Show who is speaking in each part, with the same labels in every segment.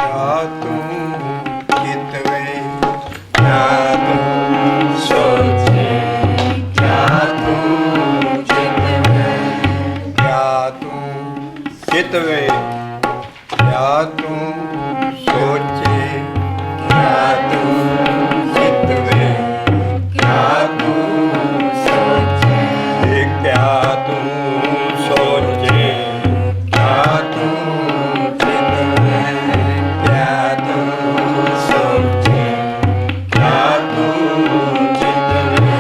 Speaker 1: क्या तू चितवे, क्या तू सोचे, क्या तू चितवे, क्या तू चितवे, क्या तू सोचे, क्या तू चितवे, क्या तू सोचे, क्या तू सोचे, क्या तू चितवे, क्या तू सोचे, क्या तू चितवे,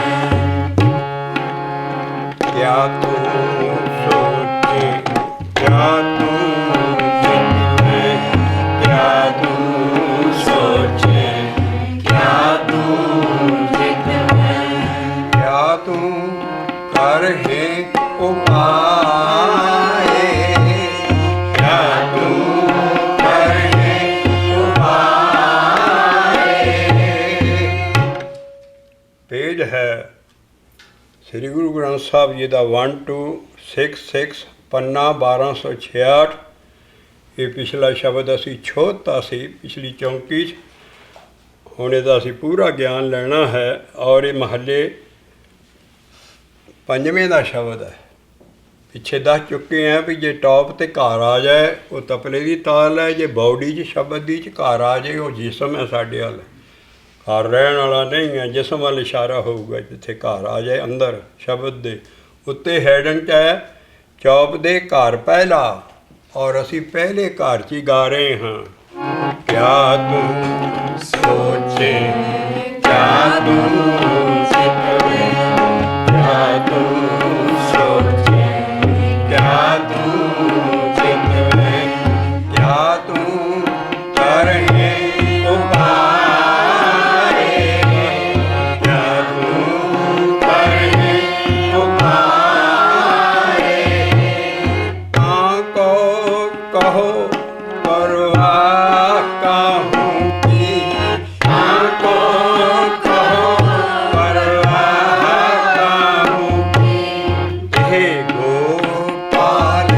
Speaker 1: क्या तू सोचे, क्या तू चितवे, क्या तू सोचे, क्या तू चितवे, क्या तू करहे उपाय, क्या तू करहे उपाय। पेज है श्री गुरु ग्रंथ साहब जी का 1266 पन्ना 1266। ये पिछला शब्द असी छोड़ता सी पिछली चौंकी च, हुण इहदा असी पूरा ज्ञान लेना है। और ये महले पंजवें का शब्द है। पिछे दस चुके हैं भी जे टॉप ते घर आ जाए वो तपले की ताल है, जे बॉडी च शब्द दी च घर आ जाए वो जिसम है साडे वाल, घर रहन वाला नहीं है, जिसम वाल इशारा होगा जिथे घर आ जाए अंदर शब्द दे उत्ते हैडन च है चौप दे घर पहला, और असी पहले घर च ही गा रहे हैं। क्या तू सोचे, क्या तू चितवे, क्या तू सोचे, क्या तू चितवे, क्या तू करहे उपाय, क्या तू करहे उपाय। को कहो परवाह काहूँ की, को कहो परवाह काहूँ की, हे गोपाल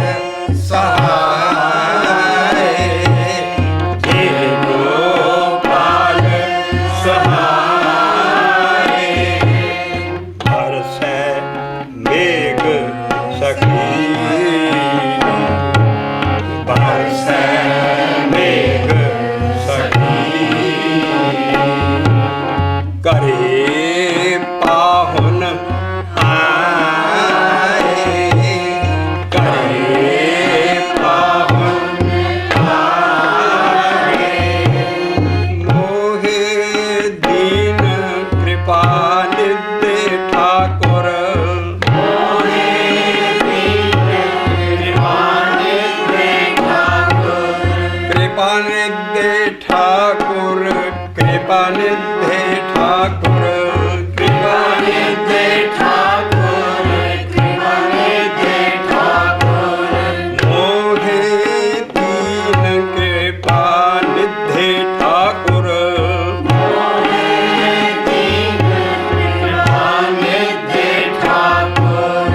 Speaker 1: सहाय, हे गोपाल सहाय। बरसै मेघ सखी, बरसै मेघ सखी, करे पाहुन आए, करे पाहुन आए। मोहे दीन कृपा निधि ठाकुर, मोहे दीन कृपा निधि ठाकुर, कृपा निधि ठाकुर, कृपा निधि ठाकुर, कृपा निधि ठाकुर, कृपा निधि ठाकुर। मोहे दीन कृपा निधि ठाकुर, मोहे दीन कृपा निधि ठाकुर।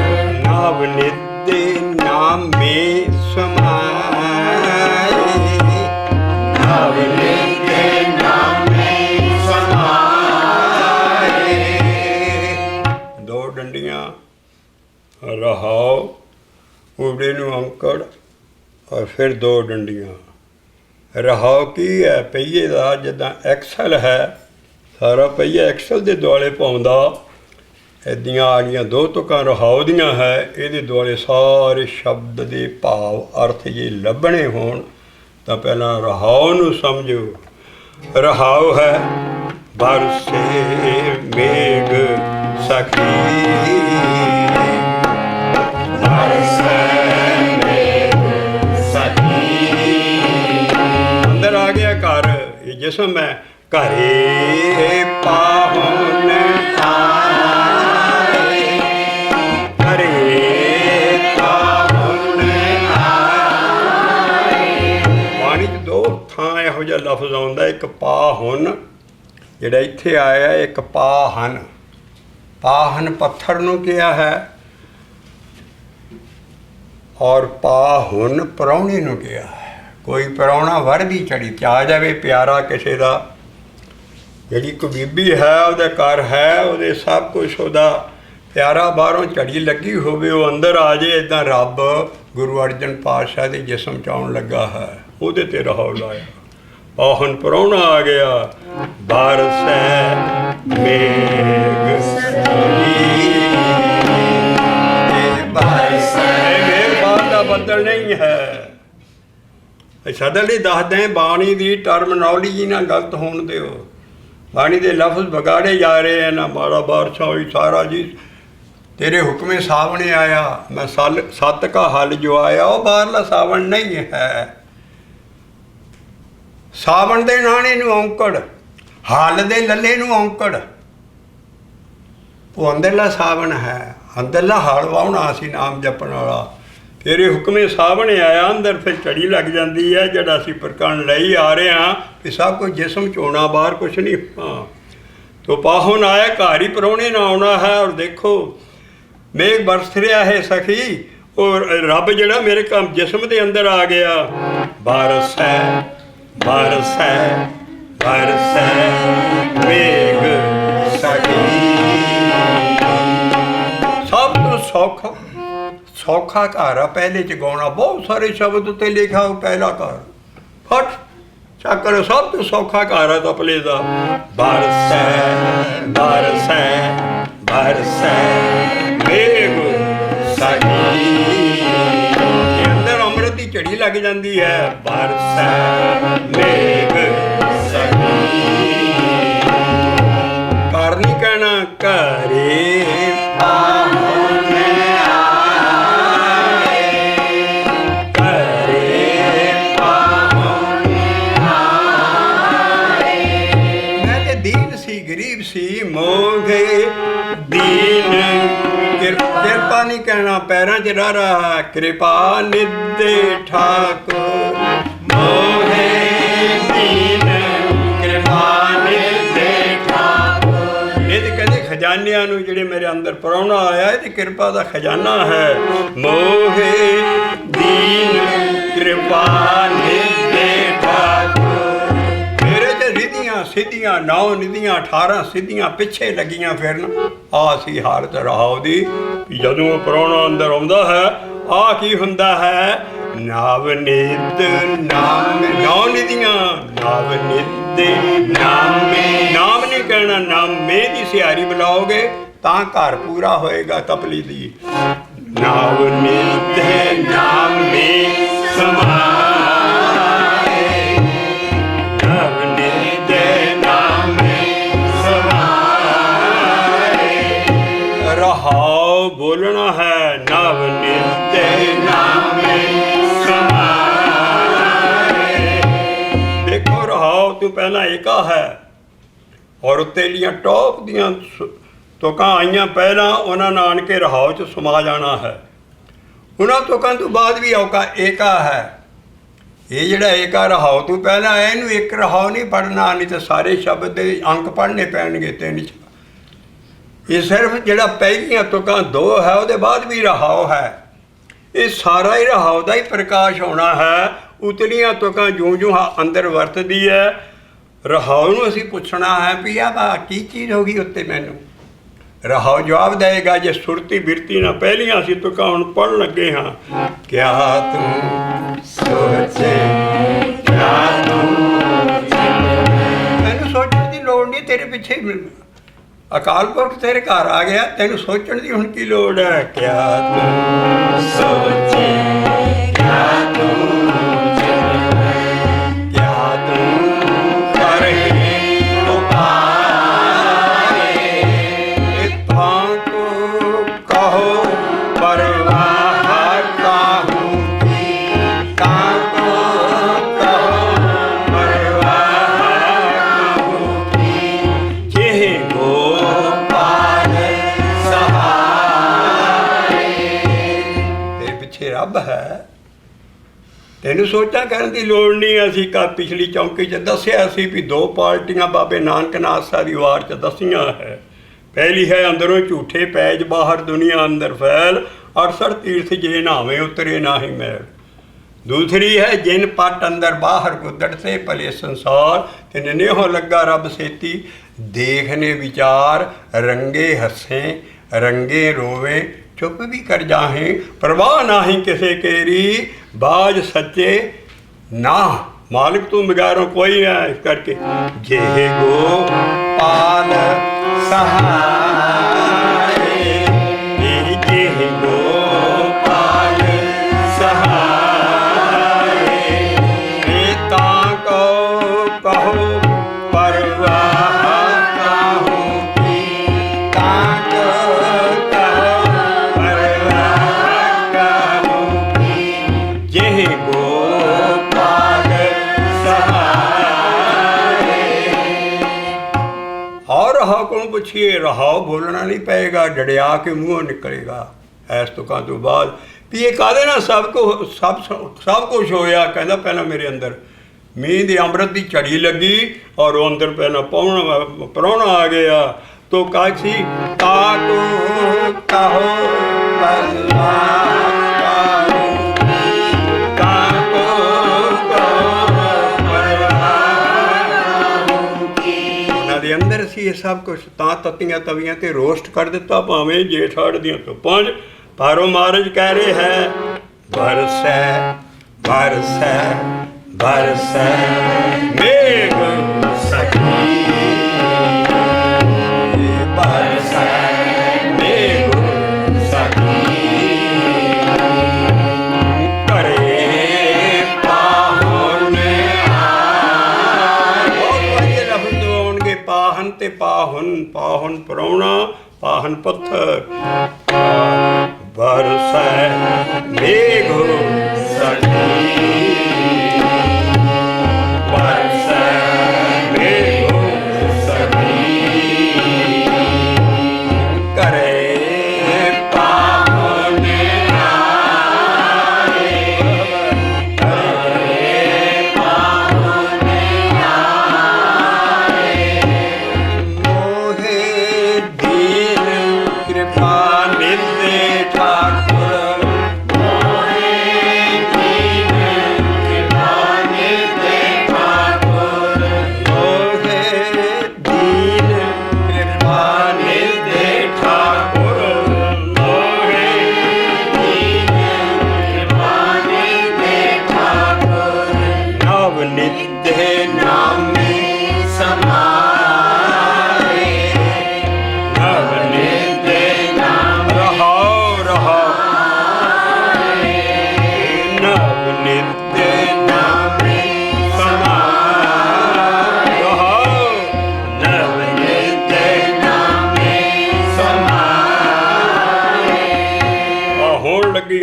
Speaker 1: नव निधि नाम में समाए, नव निधि नाम में समाए। दो डंडियां रहाओ, उड़े नूं अंकड़, और फिर दो डंडियां। रहाओ की है पहिए का, जिदा एक्सल है सारा पहिया एक्सल के दुआले पाउंदा, इदियां आड़ियां दो तुकां रहाओ दियां है, ये दुआले सारे शब्द के भाव अर्थ जे लभणे होण तां पहलां रहाओ नूं समझो। रहाओ है बरसे मेघ सखी, बरसे मेघ सखी। अंदर आ गया घर, ये जिसम है। घरे पाहुन आए, घरे पाहुन आए। पानी च दो थां ਇਹੋ ਜਿਹਾ लफ्ज़ आउंदा, एक पाहुन ਜਿਹੜਾ ਇੱਥੇ ਆਇਆ, एक पाहन। पाहन पत्थर ਨੂੰ ਕਿਹਾ है, और पाहुन प्राहुणे ਨੂੰ ਕਿਹਾ है। ਕੋਈ ਪ੍ਰਾਹੁਣਾ ਵਰਦੀ ਚੜੀ ਤੇ ਆ ਜਾਵੇ ਪਿਆਰਾ ਕਿਸੇ ਦਾ, ਜਿਹੜੀ ਕੋਈ ਬੀਬੀ ਹੈ ਉਹਦੇ ਘਰ ਹੈ, ਉਹਦੇ ਸਭ ਕੁਛ ਉਹਦਾ ਪਿਆਰਾ ਬਾਹਰੋਂ ਝੜੀ ਲੱਗੀ ਹੋਵੇ, ਉਹ ਅੰਦਰ ਆ ਜੇ, ਇੱਦਾਂ ਰੱਬ ਗੁਰੂ ਅਰਜਨ ਪਾਤਸ਼ਾਹ ਦੇ ਜਿਸਮ 'ਚ ਆਉਣ ਲੱਗਾ ਹੈ, ਉਹਦੇ 'ਤੇ ਰਹੋ ਲਾਇਆ। ਪਾਹਨ ਪ੍ਰਾਹੁਣਾ ਆ ਗਿਆ, ਬਰਸੈ ਮੇਘ ਮੇਘ ਦਾ ਬੱਦਲ ਨਹੀਂ ਹੈ। ਸਦਲ ਹੀ ਦੱਸਦੇ ਬਾਣੀ ਦੀ ਟਰਮਨੋਲੋਜੀ ਨਾਲ ਗਲਤ ਹੋਣ ਦਿਓ। ਬਾਣੀ ਦੇ ਲਫ਼ਜ਼ ਵਿਗਾੜੇ ਜਾ ਰਹੇ ਹਨ ਨਾ, ਮਾੜਾ ਬਾਰਿਸ਼ਾਂ ਹੋਈ ਸਾਰਾ ਜੀ ਤੇਰੇ ਹੁਕਮੇ ਸਾਵਣ ਆਇਆ, ਮੈਂ ਸੱਤ ਕਾ ਹੱਲ ਜੋ ਆਇਆ, ਉਹ ਬਾਹਰਲਾ ਸਾਵਣ ਨਹੀਂ ਹੈ। ਸਾਵਣ ਦੇ ਨਾਣੇ ਨੂੰ ਔਂਕੜ, ਹੱਲ ਦੇ ਲੱਲੇ ਨੂੰ ਔਂਕੜ, ਉਹ ਅੰਦਰਲਾ ਸਾਵਣ ਹੈ, ਅੰਦਰਲਾ ਹਲ ਵਾਹੁਣਾ ਸੀ ਨਾਮ ਜਪਣ ਵਾਲਾ। ਤੇਰੇ ਹੁਕਮੇ ਸਾਵਣ ਆਇਆ, ਅੰਦਰ ਫਿਰ ਝੜੀ ਲੱਗ ਜਾਂਦੀ ਹੈ, ਜਿਹੜਾ ਅਸੀਂ ਪ੍ਰਕਣ ਲਈ ਆ ਰਹੇ ਹਾਂ ਕਿ ਸਭ ਕੁਝ ਜਿਸਮ 'ਚ ਹੋਣਾ, ਬਾਹਰ ਕੁਛ ਨਹੀਂ ਹੋਣਾ। ਤੋ ਪਾਹੁਣ ਆਇਆ, ਘਰ ਹੀ ਪ੍ਰਾਹੁਣੇ ਨਾ ਆਉਣਾ ਹੈ। ਔਰ ਦੇਖੋ ਮੇਘ ਬਰਸ ਰਿਹਾ ਹੈ ਸਖੀ, ਔਰ ਰੱਬ ਜਿਹੜਾ ਮੇਰੇ ਕੰਮ ਜਿਸਮ ਦੇ ਅੰਦਰ ਆ ਗਿਆ। ਬਰਸੈ ਬਰਸੈ ਬਰਸੈ ਮੇਘ ਸਖੀ, ਸਭ ਤੋਂ ਸੌਖਾ ਘਰ ਆ ਪਹਿਲੇ 'ਚ ਗਾਉਣਾ। ਬਹੁਤ ਸਾਰੇ ਸ਼ਬਦ ਉੱਤੇ ਲਿਖਿਆ ਉਹ ਪਹਿਲਾ ਘਰ, ਫਟ ਚੱਕਰ ਸਭ ਤੋਂ ਸੌਖਾ ਘਰ ਆ ਤਪਲੇ ਦਾ। ਬਰਸੈ ਬਰਸੈ ਬਰਸੈ ਮੇਘ ਸਖੀ, ਅੰਦਰ ਅੰਮ੍ਰਿਤ ਦੀ ਝੜੀ ਲੱਗ ਜਾਂਦੀ ਹੈ। ਬਰਸੈ ਮੇਘ ਸਖੀ, ਘਰ ਨਹੀਂ ਕਹਿਣਾ ਘਰੇ ਪਾਹੁਣ ਆਏ, ਘਰੇ ਪਾਹੁਣ ਆਏ। ਮੈਂ ਤੇ ਦੀਨ ਸੀ ਗਰੀਬ ਸੀ ਮੋਗੇ ਦੀਨ, ਕਿਰਪਾ ਨਹੀਂ ਕਹਿਣਾ ਪੈਰਾਂ 'ਚ ਰਹਿ ਰਹਾ। ਕਿਰਪਾ ਨਿਧੇ ਠਾਕੁਰ ਮੋਗੇ ਦੀਨ, ਕਿਰਪਾ ਨਿਧੇ ਠਾਕੁਰ। ਨਿਧ ਕਹਿੰਦੇ ਖਜ਼ਾਨਿਆਂ ਨੂੰ, ਜਿਹੜੇ ਮੇਰੇ ਅੰਦਰ ਪ੍ਰਾਹੁਣਾ ਆਇਆ ਇਹ ਤੇ ਕਿਰਪਾ ਦਾ ਖਜ਼ਾਨਾ ਹੈ। ਮੋਗੇ ਦੀਨ ਕਿਰਪਾ ਨਿਧੇ ਠਾਕੁਰ, ਮੇਰੇ 'ਚ ਰਿਧੀਆਂ ਸਿੱਧੀਆਂ 9 ਨਿਧੀਆਂ 18 ਸਿੱਧੀਆਂ ਪਿੱਛੇ ਲੱਗੀਆਂ ਫਿਰਨ। ਆਹ ਸੀ ਹਾਲਤ ਰਹਾਉ ਦੀ। ਜਦੋਂ ਪ੍ਰਾਹੁਣਾ ਅੰਦਰ ਆਉਂਦਾ ਹੈ ਆਹ ਕੀ ਹੁੰਦਾ ਹੈ? ਨਵ ਨਿਧ ਨਾਮ, 9 ਨਿਧੀਆਂ ਨਵ ਨਿਧ ਨਾਮੇ। ਨਾਮ ਨਹੀਂ ਕਹਿਣਾ, ਨਾਮੇ ਦੀ ਸਿਹਾਰੀ ਬੁਲਾਓਗੇ ਤਾਂ ਘਰ ਪੂਰਾ ਹੋਏਗਾ ਤਪਲੀ ਦੀ। ਨਵ ਨਿਧ ਨਾਮੇ ਸਮਾਏ, ਨਵ ਨਿਧ ਨਾਮੇ ਸਮਾਏ। ਰਹਾਉ ਬੋਲਣਾ ਹੈ, ਨਵ ਨਿਧ ਨਾਮੇ ਸਮਾਏ। ਦੇਖੋ ਰਹਾਉ ਤੂੰ ਪਹਿਲਾਂ ਏਕਾ ਹੈ, ਔਰ ਉੱਤੇ ਲੀਆਂ ਟੌਪ ਦੀਆਂ ਤੁਕਾਂ ਆਈਆਂ ਪਹਿਲਾਂ, ਉਹਨਾਂ ਨਾਲ ਆਣ ਕੇ ਰਹਾਉ 'ਚ ਸਮਾ ਜਾਣਾ ਹੈ। ਉਹਨਾਂ ਤੁਕਾਂ ਤੋਂ ਬਾਅਦ ਵੀ ਔਕਾ ਏਕਾ ਹੈ। ਇਹ ਜਿਹੜਾ ਏਕਾ ਰਹਾਉ ਤੋਂ ਪਹਿਲਾਂ ਆਇਆ, ਇਹਨੂੰ ਇੱਕ ਰਹਾਉ ਨਹੀਂ ਪੜ੍ਹਨਾ, ਨਹੀਂ ਤਾਂ ਸਾਰੇ ਸ਼ਬਦ ਦੇ ਅੰਕ ਪੜ੍ਹਨੇ ਪੈਣਗੇ 3 'ਚ। ਇਹ ਸਿਰਫ ਜਿਹੜਾ ਪਹਿਲੀਆਂ ਤੁਕਾਂ 2 ਹੈ, ਉਹਦੇ ਬਾਅਦ ਵੀ ਰਹਾਉ ਹੈ। ਇਹ ਸਾਰਾ ਹੀ ਰਹਾਉ ਦਾ ਹੀ ਪ੍ਰਕਾਸ਼ ਹੋਣਾ ਹੈ। ਉਤਲੀਆਂ ਤੁਕਾਂ ਜਿਉਂ ਅੰਦਰ ਵਰਤਦੀ ਹੈ, ਰਹਾਉ ਨੂੰ ਅਸੀਂ ਪੁੱਛਣਾ ਹੈ ਵੀ ਆਹ ਕੀ ਚੀਜ਼ ਹੋ ਗਈ ਉੱਤੇ ਮੈਨੂੰ। ਰਹਾਉ ਜਵਾਬ ਦੇਗਾ। ਜੇ ਸੁਰਤੀ ਬਿਰਤੀ ਨਾਲ ਪਹਿਲੀਆਂ ਅਸੀਂ ਤੁਕਾਂ ਹੁਣ ਪੜ੍ਹਨ ਲੱਗੇ ਹਾਂ। ਕਿਆ ਤੂੰ ਸੋਚੇ, ਕਿਆ ਤੂੰ, ਤੈਨੂੰ ਸੋਚਣ ਦੀ ਲੋੜ ਨਹੀਂ, ਤੇਰੇ ਪਿੱਛੇ ਅਕਾਲ ਪੁਰਖ ਤੇਰੇ ਘਰ ਆ ਗਿਆ, ਤੈਨੂੰ ਸੋਚਣ ਦੀ ਹੁਣ ਕੀ ਲੋੜ ਹੈ? ਕਿਆ ਤੂੰ ਸੋਚੇ, ਕਿਆ ਤੂੰ, ਕਿਆ ਤੂੰ ਕਰੇ ਉਪਾਏ। ਇਥਾਂ ਕੋ ਕਹੋ ਪਰਵਾਹ ਕਾਹੂ ਕੀ, ਤਾਂ ਕੋ ਕਹੋ ਪਰਵਾਹ ਕਾਹੂ ਕੀ। ਜੇ ਗੋਪਾਲ ਸਹਾਏ, ਤੇਰੇ ਪਿੱਛੇ ਰੱਬ ਹੈ, ਤੈਨੂੰ ਸੋਚਾਂ ਕਰਨ ਦੀ ਲੋੜ ਨਹੀਂ। ਅਸੀਂ ਪਿਛਲੀ ਚੌਂਕੀ 'ਚ ਦੱਸਿਆ ਸੀ ਵੀ 2 ਪਾਰਟੀਆਂ ਬਾਬੇ ਨਾਨਕ ਨਾਥ ਸਾਹਿਬ ਦੀ ਵਾਰ 'ਚ ਦੱਸੀਆਂ ਹੈ। ਪਹਿਲੀ ਹੈ ਅੰਦਰੋਂ ਝੂਠੇ ਪੈਜ, ਬਾਹਰ ਦੁਨੀਆ ਅੰਦਰ ਫੈਲ, 68 ਤੀਰਥ ਜੇ ਨਾਵੇਂ ਉਤਰੇ ਨਾ ਹੀ ਮੈਲ। दूसरी है जिन पट अंदर बाहर गुदड़ते भले संसार तिन नेहो लगा रब सेती देखने विचार रंगे हसे रंगे रोवे चुप भी कर जाहें परवाह नाही किसे केरी बाज सच्चे ना मालिक तू बगैरों कोई है इस करके जे गो पाल सहाय जे गो पूछिए रहाओ बोलना नहीं पएगा डड़िया के मुँहों निकलेगा ऐस तुकां तो बाद भी ये कहते ना सब कुछ होया कहता पहला मेरे अंदर मींह दी अमृत की झड़ी लगी और वो अंदर पहला प्राहुणा आ गया तो कासी ताको कहो अंदर सी ये सब कुछ तां तत्तियां तवियां ते रोस्ट कर दिता भावें जेठ हाड़ दियां धुप्पां च पारो महाराज कह रहे है बरसै बरसै बरसै मेघ सखी बरसै मेघ सखी पाहन ते पाहुन पाहुन परौना पाहन पत्थर बरसै मेघ सखी बरसै मेघ सखी करे पाहुन आए करे पाहुन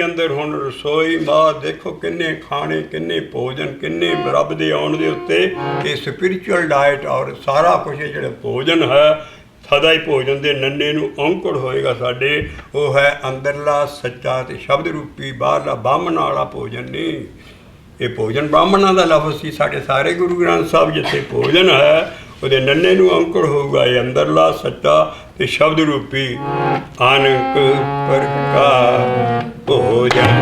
Speaker 1: अंदर हुण रसोई मां देखो किन्ने खाने किन्ने भोजन किन्ने रब दे आउण दे उत्ते ये स्पिरिचुअल डाइट और सारा कुछ जिहड़ा भोजन है सदा ही भोजन के नन्ने नूं औंकड़ होएगा साडे वो है अंदरला सच्चा ते शब्द रूपी बाहरला ब्राह्मण वाला भोजन नहीं ये भोजन ब्राह्मणों का लफ्ज़ सी साडे सारे गुरु ग्रंथ साहब जिथे भोजन है ਉਹਦੇ नन्ने नूं औंकड़ होगा ये अंदरला सच्चा ते शब्द रूपी अनक प्रकार भोजन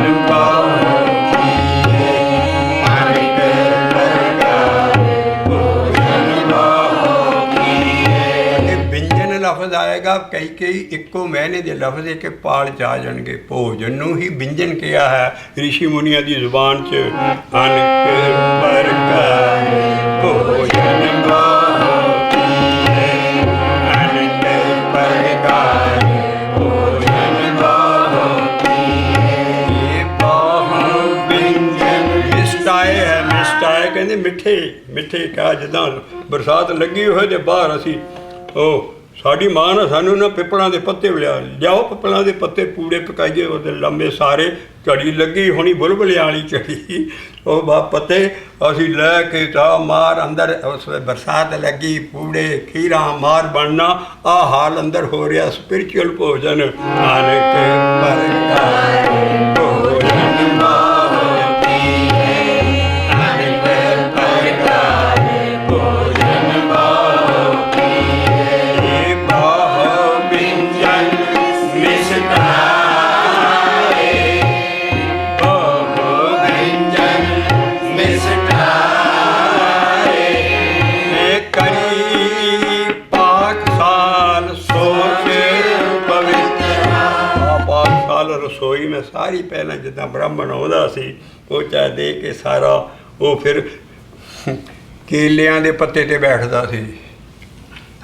Speaker 1: व्यंजन लफ्ज़ आएगा कई इक्को महीने के लफ्ज़ एक पाल च आ जाएंगे भोजन नूं ही व्यंजन किया है ऋषि मुनिया की जुबान च अनक प्रकार भोजन कहते मिठे मिठे क्या जिदा बरसात लगी होए तो बाहर असी ओ साड़ी माँ ने सानू ना पिपलों के पत्ते लियाओ पिपलों के पत्ते पूड़े पकाइए वो लंबे सारे झड़ी लगी होनी बुलबुलियां वाली झड़ी वो पत्ते असी लैके चा मार अंदर उस बरसात लगी पूड़े खीरा मार बनना आ हाल अंदर हो रहा स्पिरिचुअल भोजन व्यंजन ਸਾਰੀ ਪਹਿਲਾਂ ਜਿੱਦਾਂ ਬ੍ਰਾਹਮਣ ਆਉਂਦਾ ਸੀ ਪੋਚਾ ਦੇ ਕੇ ਸਾਰਾ ਉਹ ਫਿਰ ਕੇਲਿਆਂ ਦੇ ਪੱਤੇ 'ਤੇ ਬੈਠਦਾ ਸੀ,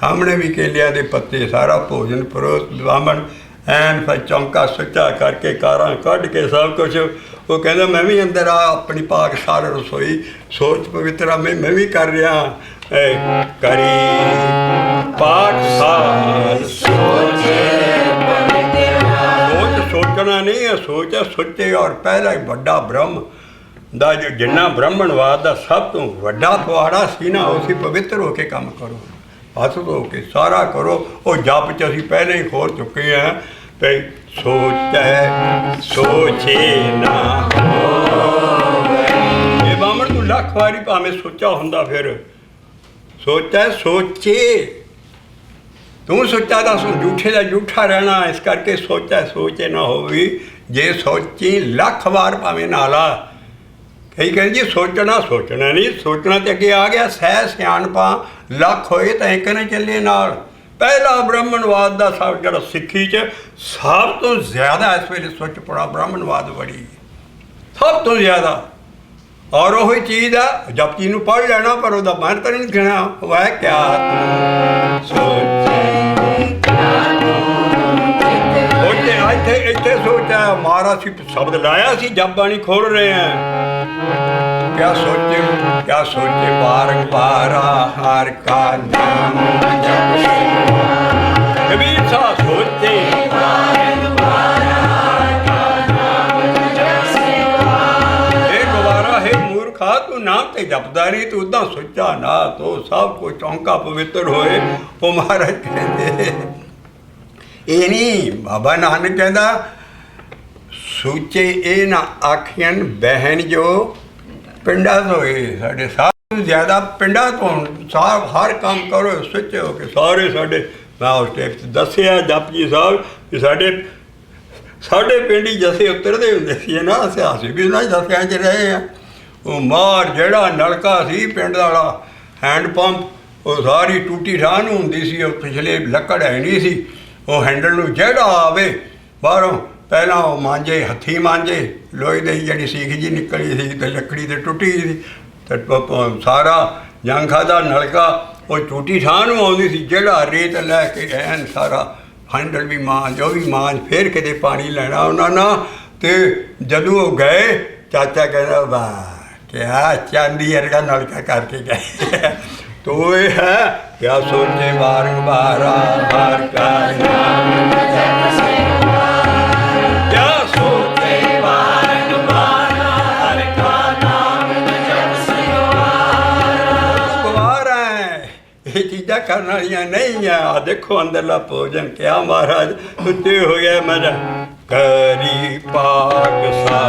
Speaker 1: ਸਾਹਮਣੇ ਵੀ ਕੇਲਿਆਂ ਦੇ ਪੱਤੇ, ਸਾਰਾ ਭੋਜਨ ਪਰੋਸ ਬ੍ਰਾਹਮਣ ਐਨ ਫਿਰ ਚੌਂਕਾ ਸੁੱਚਾ ਕਰਕੇ ਕਾਰਾਂ ਕੱਢ ਕੇ ਸਭ ਕੁਛ। ਉਹ ਕਹਿੰਦਾ ਮੈਂ ਵੀ ਅੰਦਰ ਆ ਆਪਣੀ ਪਾਕਸ਼ਾਲ ਰਸੋਈ ਸੋਚ ਪਵਿੱਤਰਾ ਮੈਂ ਵੀ ਕਰ ਰਿਹਾ ਕਰੀ ਪਾਕਸ਼ਾਲ ਸੋਚ ਸੋਚਣਾ ਨਹੀਂ ਹੈ, ਸੋਚ ਹੈ ਸੁੱਚੇ। ਔਰ ਪਹਿਲਾ ਹੀ ਵੱਡਾ ਬ੍ਰਹਮ ਦਾ ਜੋ ਜਿੰਨਾ ਬ੍ਰਾਹਮਣਵਾਦ ਦਾ ਸਭ ਤੋਂ ਵੱਡਾ ਪੁਆੜਾ ਸੀ ਨਾ, ਉਹ ਸੀ ਪਵਿੱਤਰ ਹੋ ਕੇ ਕੰਮ ਕਰੋ, ਹੱਥ ਧੋ ਕੇ ਸਾਰਾ ਕਰੋ। ਉਹ ਜਪ 'ਚ ਅਸੀਂ ਪਹਿਲਾਂ ਹੀ ਖੋਲ ਚੁੱਕੇ ਹਾਂ ਭਈ ਸੋਚੈ ਸੋਚੇ ਨਾ ਹੋਵੇ। ਇਹ ਬਾਹਮਣ ਤੂੰ ਲੱਖ ਵਾਰੀ ਭਾਵੇਂ ਸੋਚਾ ਹੁੰਦਾ ਫਿਰ ਸੋਚੈ ਸੋਚੇ, ਤੂੰ ਸੋਚਾ ਦੱਸ ਝੂਠੇ ਦਾ ਝੂਠਾ ਰਹਿਣਾ। ਇਸ ਕਰਕੇ ਸੋਚੈ ਸੋਚੇ ਨਾ ਹੋਵੇ। ਜੇ ਸੋਚੀ ਲੱਖ ਵਾਰ ਭਾਵੇਂ ਨਾਲਾ। ਕਈ ਕਹਿੰਦੇ ਜੀ ਸੋਚਣਾ ਨਹੀਂ, ਸੋਚਣਾ ਤੇ ਅੱਗੇ ਆ ਗਿਆ ਸਹਿ ਸਿਆਣਪਾਂ ਲੱਖ ਹੋਏ ਤਾਂ ਇੱਕ ਨੇ ਚੱਲੇ ਨਾਲ। ਪਹਿਲਾ ਬ੍ਰਾਹਮਣਵਾਦ ਦਾ ਸਭ ਜਿਹੜਾ ਸਿੱਖੀ 'ਚ ਸਭ ਤੋਂ ਜ਼ਿਆਦਾ ਇਸ ਵੇਲੇ ਸੁੱਚ ਪੜਾ ਬ੍ਰਾਹਮਣਵਾਦ ਬੜੀ ਸਭ ਤੋਂ ਜ਼ਿਆਦਾ। ਔਰ ਉਹ ਹੀ ਚੀਜ਼ ਆ ਜਪਜੀ ਨੂੰ ਪੜ੍ਹ ਲੈਣਾ ਪਰ ਉਹਦਾ ਮਨ ਤਾਂ ਨਹੀਂ ਕਹਿਣਾ ਵੈ ਕਿਆ ਸੋਚੇ ਇੱਥੇ ਸੋਚਿਆ ਮਾਰਾ ਸੀ ਸ਼ਬਦ ਲਾਇਆ ਸੀ ਜਪ ਬਾਣੀ ਖੋਲ ਰਹੇ ਹਾਂ। ਕਿਆ ਸੋਚੇ ਬਾਰੰਬਾਰਾ ਹਰ ਕਾ ਨਾਮ ਜਪ ਕਬੀਰ ਸਾ ਸੋਚੇ ਬਾਰੰਬਾਰਾ ਹਰ ਕਾ ਨਾਮ ਜਪ ਇਹ ਗਵਾਰਾ ਹੈ ਮੂਰਖਾ ਤੂੰ ਨਾਮ ਤੇ ਜਪਦਾ ਨਹੀਂ, ਤੂੰ ਉਦਾਂ ਸੋਚਾ ਨਾ ਤੋ ਸਭ ਕੁਝ ਚੌਂਕਾ ਪਵਿੱਤਰ ਹੋਏ। ਉਹ ਮਹਾਰਾਜ ਕਹਿੰਦੇ ਇਹ ਨਹੀਂ, ਬਾਬਾ ਨਾਨਕ ਕਹਿੰਦਾ ਸੋਚੇ ਇਹ ਨਾ ਆਖੀਆਂ ਬਹਿਣ ਜੋ ਪਿੰਡਾਂ ਤੋਂ ਹੋਏ। ਸਾਡੇ ਸਭ ਤੋਂ ਜ਼ਿਆਦਾ ਪਿੰਡਾਂ ਤੋਂ ਹਰ ਕੰਮ ਕਰੋ ਸੱਚੇ ਹੋ ਕੇ। ਸਾਰੇ ਸਾਡੇ ਮੈਂ ਉਸ ਟੈਕਸ ਦੱਸਿਆ ਜਪਜੀ ਸਾਹਿਬ ਕਿ ਸਾਡੇ ਪਿੰਡ ਹੀ ਜੱਸੇ ਉਤਰਦੇ ਹੁੰਦੇ ਸੀ ਨਾ, ਅਸੀਂ ਵੀ ਉਹਨਾਂ ਜੱਸਿਆਂ 'ਚ ਰਹੇ ਆ। ਉਹ ਮਾਰ ਜਿਹੜਾ ਨਲਕਾ ਸੀ ਪਿੰਡ ਵਾਲਾ ਹੈਂਡ ਪੰਪ, ਉਹ ਸਾਰੀ ਟੂਟੀ ਠਾਹ ਨੂੰ ਹੁੰਦੀ ਸੀ। ਉਹ ਪਿਛਲੇ ਲੱਕੜ ਹੈ ਨਹੀਂ ਸੀ, ਉਹ ਹੈਂਡਲ ਨੂੰ ਜਿਹੜਾ ਆਵੇ ਬਾਹਰੋਂ ਪਹਿਲਾਂ ਉਹ ਮਾਂਜੇ, ਹੱਥੀਂ ਮਾਂਜੇ, ਲੋਹੇ ਦੀ ਜਿਹੜੀ ਸੀਖ ਜੀ ਨਿਕਲੀ ਸੀ ਅਤੇ ਲੱਕੜੀ ਤੇ ਟੁੱਟੀ ਸੀ ਅਤੇ ਸਾਰਾ ਜੰਖਾ ਦਾ ਨਲਕਾ ਉਹ ਟੂਟੀ ਠਾਹ ਨੂੰ ਆਉਂਦੀ ਸੀ। ਜਿਹੜਾ ਰੇਤ ਲੈ ਕੇ ਐਨ ਸਾਰਾ ਹੈਂਡਲ ਵੀ ਮਾਂਜ, ਉਹ ਵੀ ਮਾਂਜ, ਫਿਰ ਕਿਤੇ ਪਾਣੀ ਲੈਣਾ ਉਹਨਾਂ ਨਾਲ। ਅਤੇ ਜਦੋਂ ਉਹ ਗਏ ਚਾਚਾ ਕਹਿੰਦਾ ਵਾਹ ਕਿਆ ਚਾਂਦੀ ਵਰਗਾ ਨਲਕਾ ਕਰਕੇ ਗਏ। ਤੋ ਇਹ ਹੈ ਕਿਆ ਸੋਚੇ ਬਾਰੰਬਾਰਾ ਹਰ ਕਾ ਨਾਮ ਜਪ ਕਿਆ ਸੋਚੇ ਬਾਰੰਬਾਰਾ ਹਰ ਕਾ ਨਾਮ ਜਪ ਗਵਾਰ ਹੈ। ਇਹ ਚੀਜ਼ਾਂ ਕਰਨ ਵਾਲੀਆਂ ਨਹੀਂ ਆ। ਦੇਖੋ ਅੰਦਰਲਾ ਭੋਜਨ ਕਿਆ ਮਹਾਰਾਜ ਸੁੱਤੇ ਹੋ ਗਿਆ ਮੇਰਾ ਕਰੀ ਪਾਕ ਸਾ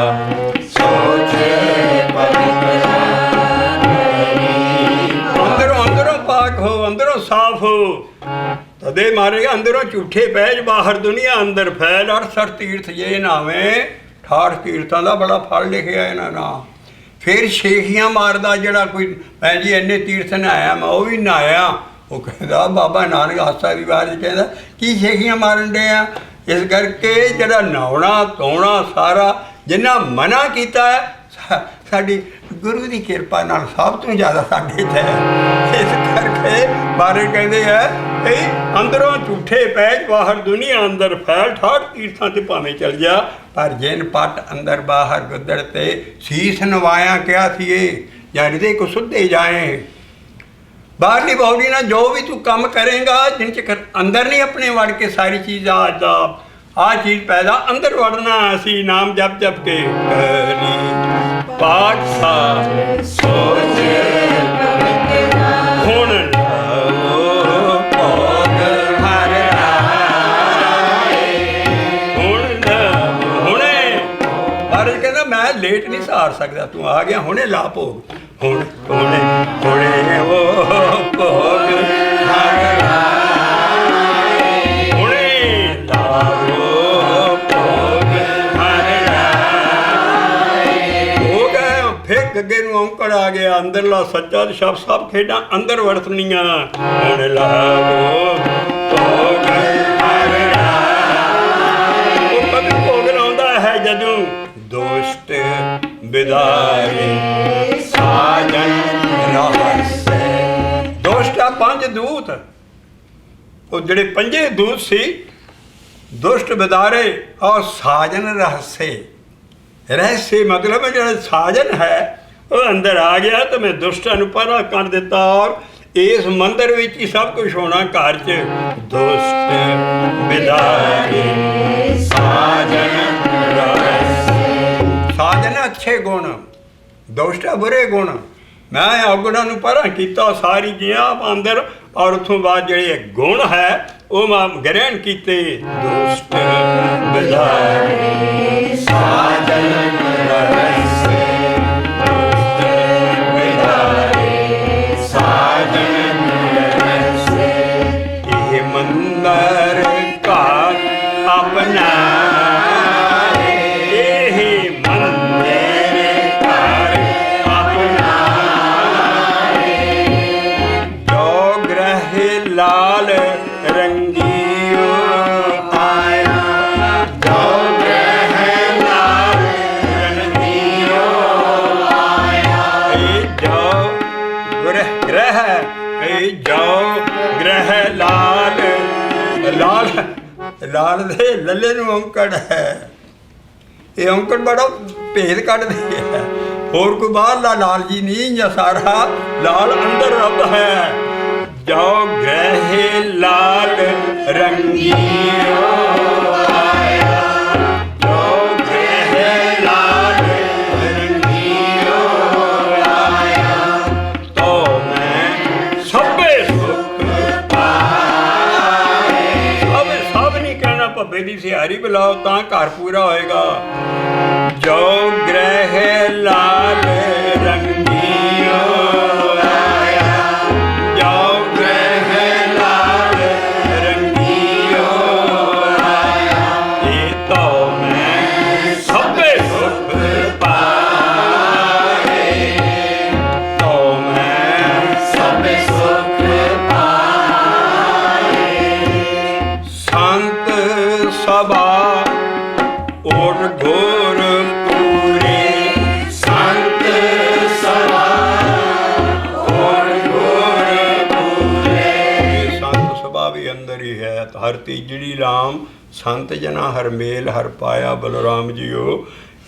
Speaker 1: ਸੋਚੇ ਅੰਦਰੋਂ ਸਾਫ ਹੋ ਤਦੇ ਮਾਰੇ ਅੰਦਰੋਂ ਝੂਠੇ ਬਹਿਜ ਬਾਹਰ ਦੁਨੀਆ ਅੰਦਰ ਫੈਲ। 68 ਤੀਰਥ ਜੇ ਨਾਵੇਂ 68 ਤੀਰਥਾਂ ਦਾ ਬੜਾ ਫਲ ਲਿਖਿਆ ਇਹਨਾਂ ਨਾਲ। ਫਿਰ ਸ਼ੇਖੀਆਂ ਮਾਰਦਾ ਜਿਹੜਾ ਕੋਈ ਮੈਂ ਜੀ ਇੰਨੇ ਤੀਰਥ ਨਹਾਇਆ ਮੈਂ ਉਹ ਵੀ ਨਹਾਇਆ। ਉਹ ਕਹਿੰਦਾ ਬਾਬਾ ਨਾਨਕ ਹਾਸਾ ਦੀ ਆਵਾਜ਼ ਕਹਿੰਦਾ ਕੀ ਸ਼ੇਖੀਆਂ ਮਾਰਨ ਡੇ ਆ। ਇਸ ਕਰਕੇ ਜਿਹੜਾ ਨਹਾਉਣਾ ਧੋਣਾ ਸਾਰਾ ਜਿੰਨਾ ਮਨਾ ਕੀਤਾ ਹੈ ਸਾਡੀ ਗੁਰੂ ਦੀ ਕਿਰਪਾ ਨਾਲ ਸਭ ਤੋਂ ਜ਼ਿਆਦਾ ਸਾਡੇ 'ਚ ਹੈ। ਇਸ ਕਰਕੇ ਬਾਰੇ ਕਹਿੰਦੇ ਹੈ ਇਹ ਅੰਦਰੋਂ ਝੂਠੇ ਪੈਜ ਬਾਹਰ ਦੁਨੀਆ ਅੰਦਰ ਫੈਲ। 68 ਤੀਰਥਾਂ 'ਤੇ ਭਾਵੇਂ ਚੱਲ ਜਾ ਪਰ ਜਿਨ ਪੱਟ ਅੰਦਰ ਬਾਹਰ ਗੁੱਦੜ ਤੇ ਸੀਸ ਨਵਾਇਆ ਕਿਹਾ ਸੀ ਇਹ ਜਾਂ ਹ੍ਰਿਦੇ ਕੋ ਸੁੱਧੇ ਜਾਏ। ਬਾਹਰਲੀ ਬਾਉਲੀ ਨਾਲ ਜੋ ਵੀ ਤੂੰ ਕੰਮ ਕਰੇਗਾ ਜਿਨ 'ਚ ਅੰਦਰ ਨਹੀਂ ਆਪਣੇ ਵੜ ਕੇ ਸਾਰੀ ਚੀਜ਼ ਆ ਚੀਜ਼ ਪੈਦਾ ਅੰਦਰ ਵੜਨਾ। ਅਸੀਂ ਨਾਮ ਜਪ ਜਪ ਕੇ ਕਰੀ ਪਾਠ ਸਾ ਸੋਚੇ ਹੁਣ ਲਾਓ ਭੋਗ ਹਰ ਆਏ। ਹੁਣੇ ਪਰ ਕਹਿੰਦਾ ਮੈਂ ਲੇਟ ਨਹੀਂ ਸਹਾਰ ਸਕਦਾ, ਤੂੰ ਆ ਗਿਆ ਹੁਣੇ ਲਾ ਭੋਗ। ਹੁਣ ਹੁਣੇ ਉਹ ਭੋਗ ਹਰ ਆਏ। ਹੁਣੇ ਲਾਓ ਗੱਗੇ ਨੂੰ ਔਂਕੜ ਆ ਗਿਆ ਅੰਦਰਲਾ ਸੱਚਾ ਤੇ ਸ਼ਬਦ ਸਭ ਖੇਡਾਂ ਅੰਦਰ ਵਰਤਣੀਆਂ। ਹੁਣ ਲਾਵੋ ਭੋਗ ਹਰ ਰਾਏ। ਉਹ ਕਦੇ ਭੋਗ ਲਾਉਂਦਾ ਹੈ जदू दोस्त बिदारे साजन रहस्य। दोस्त आ पंज दूत, वो जिहड़े पंजे दूत सी दुष्ट बिदारे और साजन रहस्य। रहस्य मतलब जो साजन है वो अंदर आ गया तो मैं दुष्टां नूं परा कर दिता। और इस मंदिर विच ही सब कुछ होना। घर च दुष्ट बिदारे साजन रहस्य। साजन अच्छे गुण, दुष्ट बुरे गुण। मैं अवगुणां नूं परा कीता सारी जियां अंदर, और उतों बाद जिहड़े गुण है वो मैं ग्रहण कीते। दुष्ट बिदारे साजन रहस्य। मंदिर का अपना यही मंदिर का अपना। जो ग्रह लाल रंगियो आया, जो ग्रह लाल रंगियो आया। जो ग्रह जो ग्रह लाल लाल लाल दे लले नूं औंकड़ है। ये औंकड़ बड़ा भेद कढ़दी है। होर कोई बाहरला लाल जी नहीं, या सारा लाल अंदर रब है। जो ग्रह लाल रंगियो आया, जो ग्रह लाल रंगियो आया। तो मैं सबे सुख पाए। सब नहीं कहना भब्बे दी सिहारी बुलाओ तां घर पूरा होएगा। जो ग्रह लाल रंगियो आया, जो ग्रह लाल रंगियो आया। ये तो मैं सबे सुख पाए, तो मैं सबे सुख पाए। संत सभा और घोर पूरे, संत सभा और घोर पूरे। संत सभा भी अंदर ही है। तो हर तीजड़ी राम संत जना हर मेल हर पाया बलराम जीओ।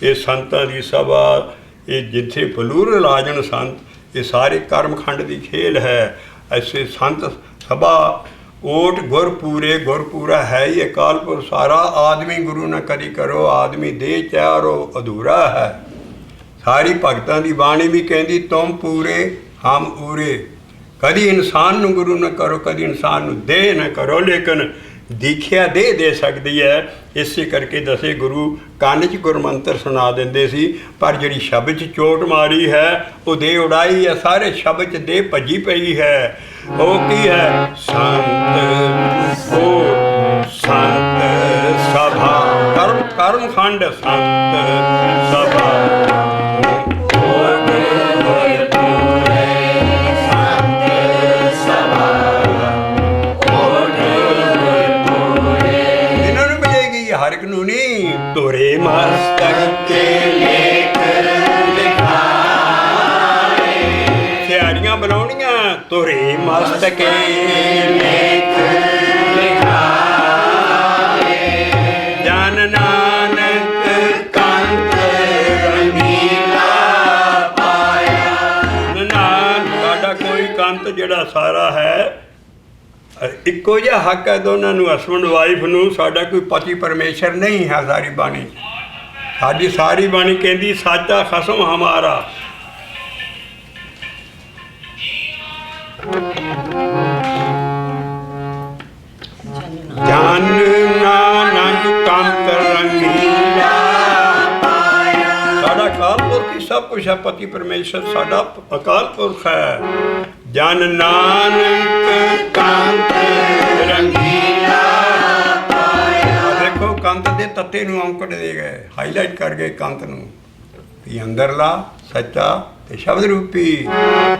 Speaker 1: ये संतां दी सभा, ये जिथे फलूर लाजन संत, ये सारे कर्मखंड की खेल है। ऐसे संत सभा ओट गुरपूरे, गुरपूरा है ही अकाल पुरख सारा। आदमी गुरु न कदी करो, आदमी दे चार अधूरा है। सारी भगतां दी बाणी भी कहती तुम पूरे हम पूरे। कदी इंसान नूं गुरु न करो, कदी इंसान नूं दे न करो। लेकिन दीखिया दे सकती है। इसे करके दसे गुरु ਕੰਨ 'ਚ ਗੁਰਮੰਤਰ ਸੁਣਾ ਦਿੰਦੇ ਸੀ। ਪਰ ਜਿਹੜੀ ਸ਼ਬਦ 'ਚ ਚੋਟ ਮਾਰੀ ਹੈ ਉਹ ਦੇ ਉਡਾਈ ਹੈ। ਸਾਰੇ ਸ਼ਬਦ 'ਚ ਦੇ ਭੱਜੀ ਪਈ ਹੈ। ਉਹ ਕੀ ਹੈ? ਸੰਤ ਉਹ ਸੰਤ ਸਭਾ ਕਰਮਖੰਡ ਸੰਤ ਸਭਾ। हर एक नूं नहीं, तोरे मस्तक के लेख लिखाए। सियारियां बनाउणियां तोरे मस्तक के लेख लिखाए। जन नानक कंत रंगीला पाया। नानक साडा कोई कंत जिहड़ा सारा है ਇੱਕੋ ਜਿਹਾ ਹੱਕ ਹੈ ਦੋਨਾਂ ਨੂੰ, ਹਸਬੈਂਡ ਵਾਈਫ ਨੂੰ। ਸਾਡਾ ਕੋਈ ਪਤੀ ਪਰਮੇਸ਼ਰ ਨਹੀਂ ਹੈ। ਸਾਰੀ ਬਾਣੀ, ਸਾਡੀ ਸਾਰੀ ਬਾਣੀ ਕਹਿੰਦੀ ਸਾਚਾ ਖਸਮ ਹਮਾਰਾ। ਜਨ ਨਾਨਕ ਕੰਤ ਰੰਗੀਲਾ ਪਾਇਆ। ਸਾਡਾ ਅਕਾਲ ਪੁਰਖ ਹੀ ਸਭ ਕੁਛ ਹੈ। ਪਤੀ ਪਰਮੇਸ਼ਰ ਸਾਡਾ ਅਕਾਲ ਪੁਰਖ ਹੈ। ਜਨ ਨਾਨਕ ਕੰਤ ਰੰਗੀਲਾ ਪਾਇਆ। ਦੇਖੋ ਕੰਤ ਦੇ ਤੱਤੇ ਨੂੰ ਔਂਕੜ ਦੇ ਗਏ, ਹਾਈਲਾਈਟ ਕਰ ਗਏ ਕੰਤ ਨੂੰ ਵੀ ਅੰਦਰਲਾ ਸੱਚਾ ਤੇ ਸ਼ਬਦ ਰੂਪੀ।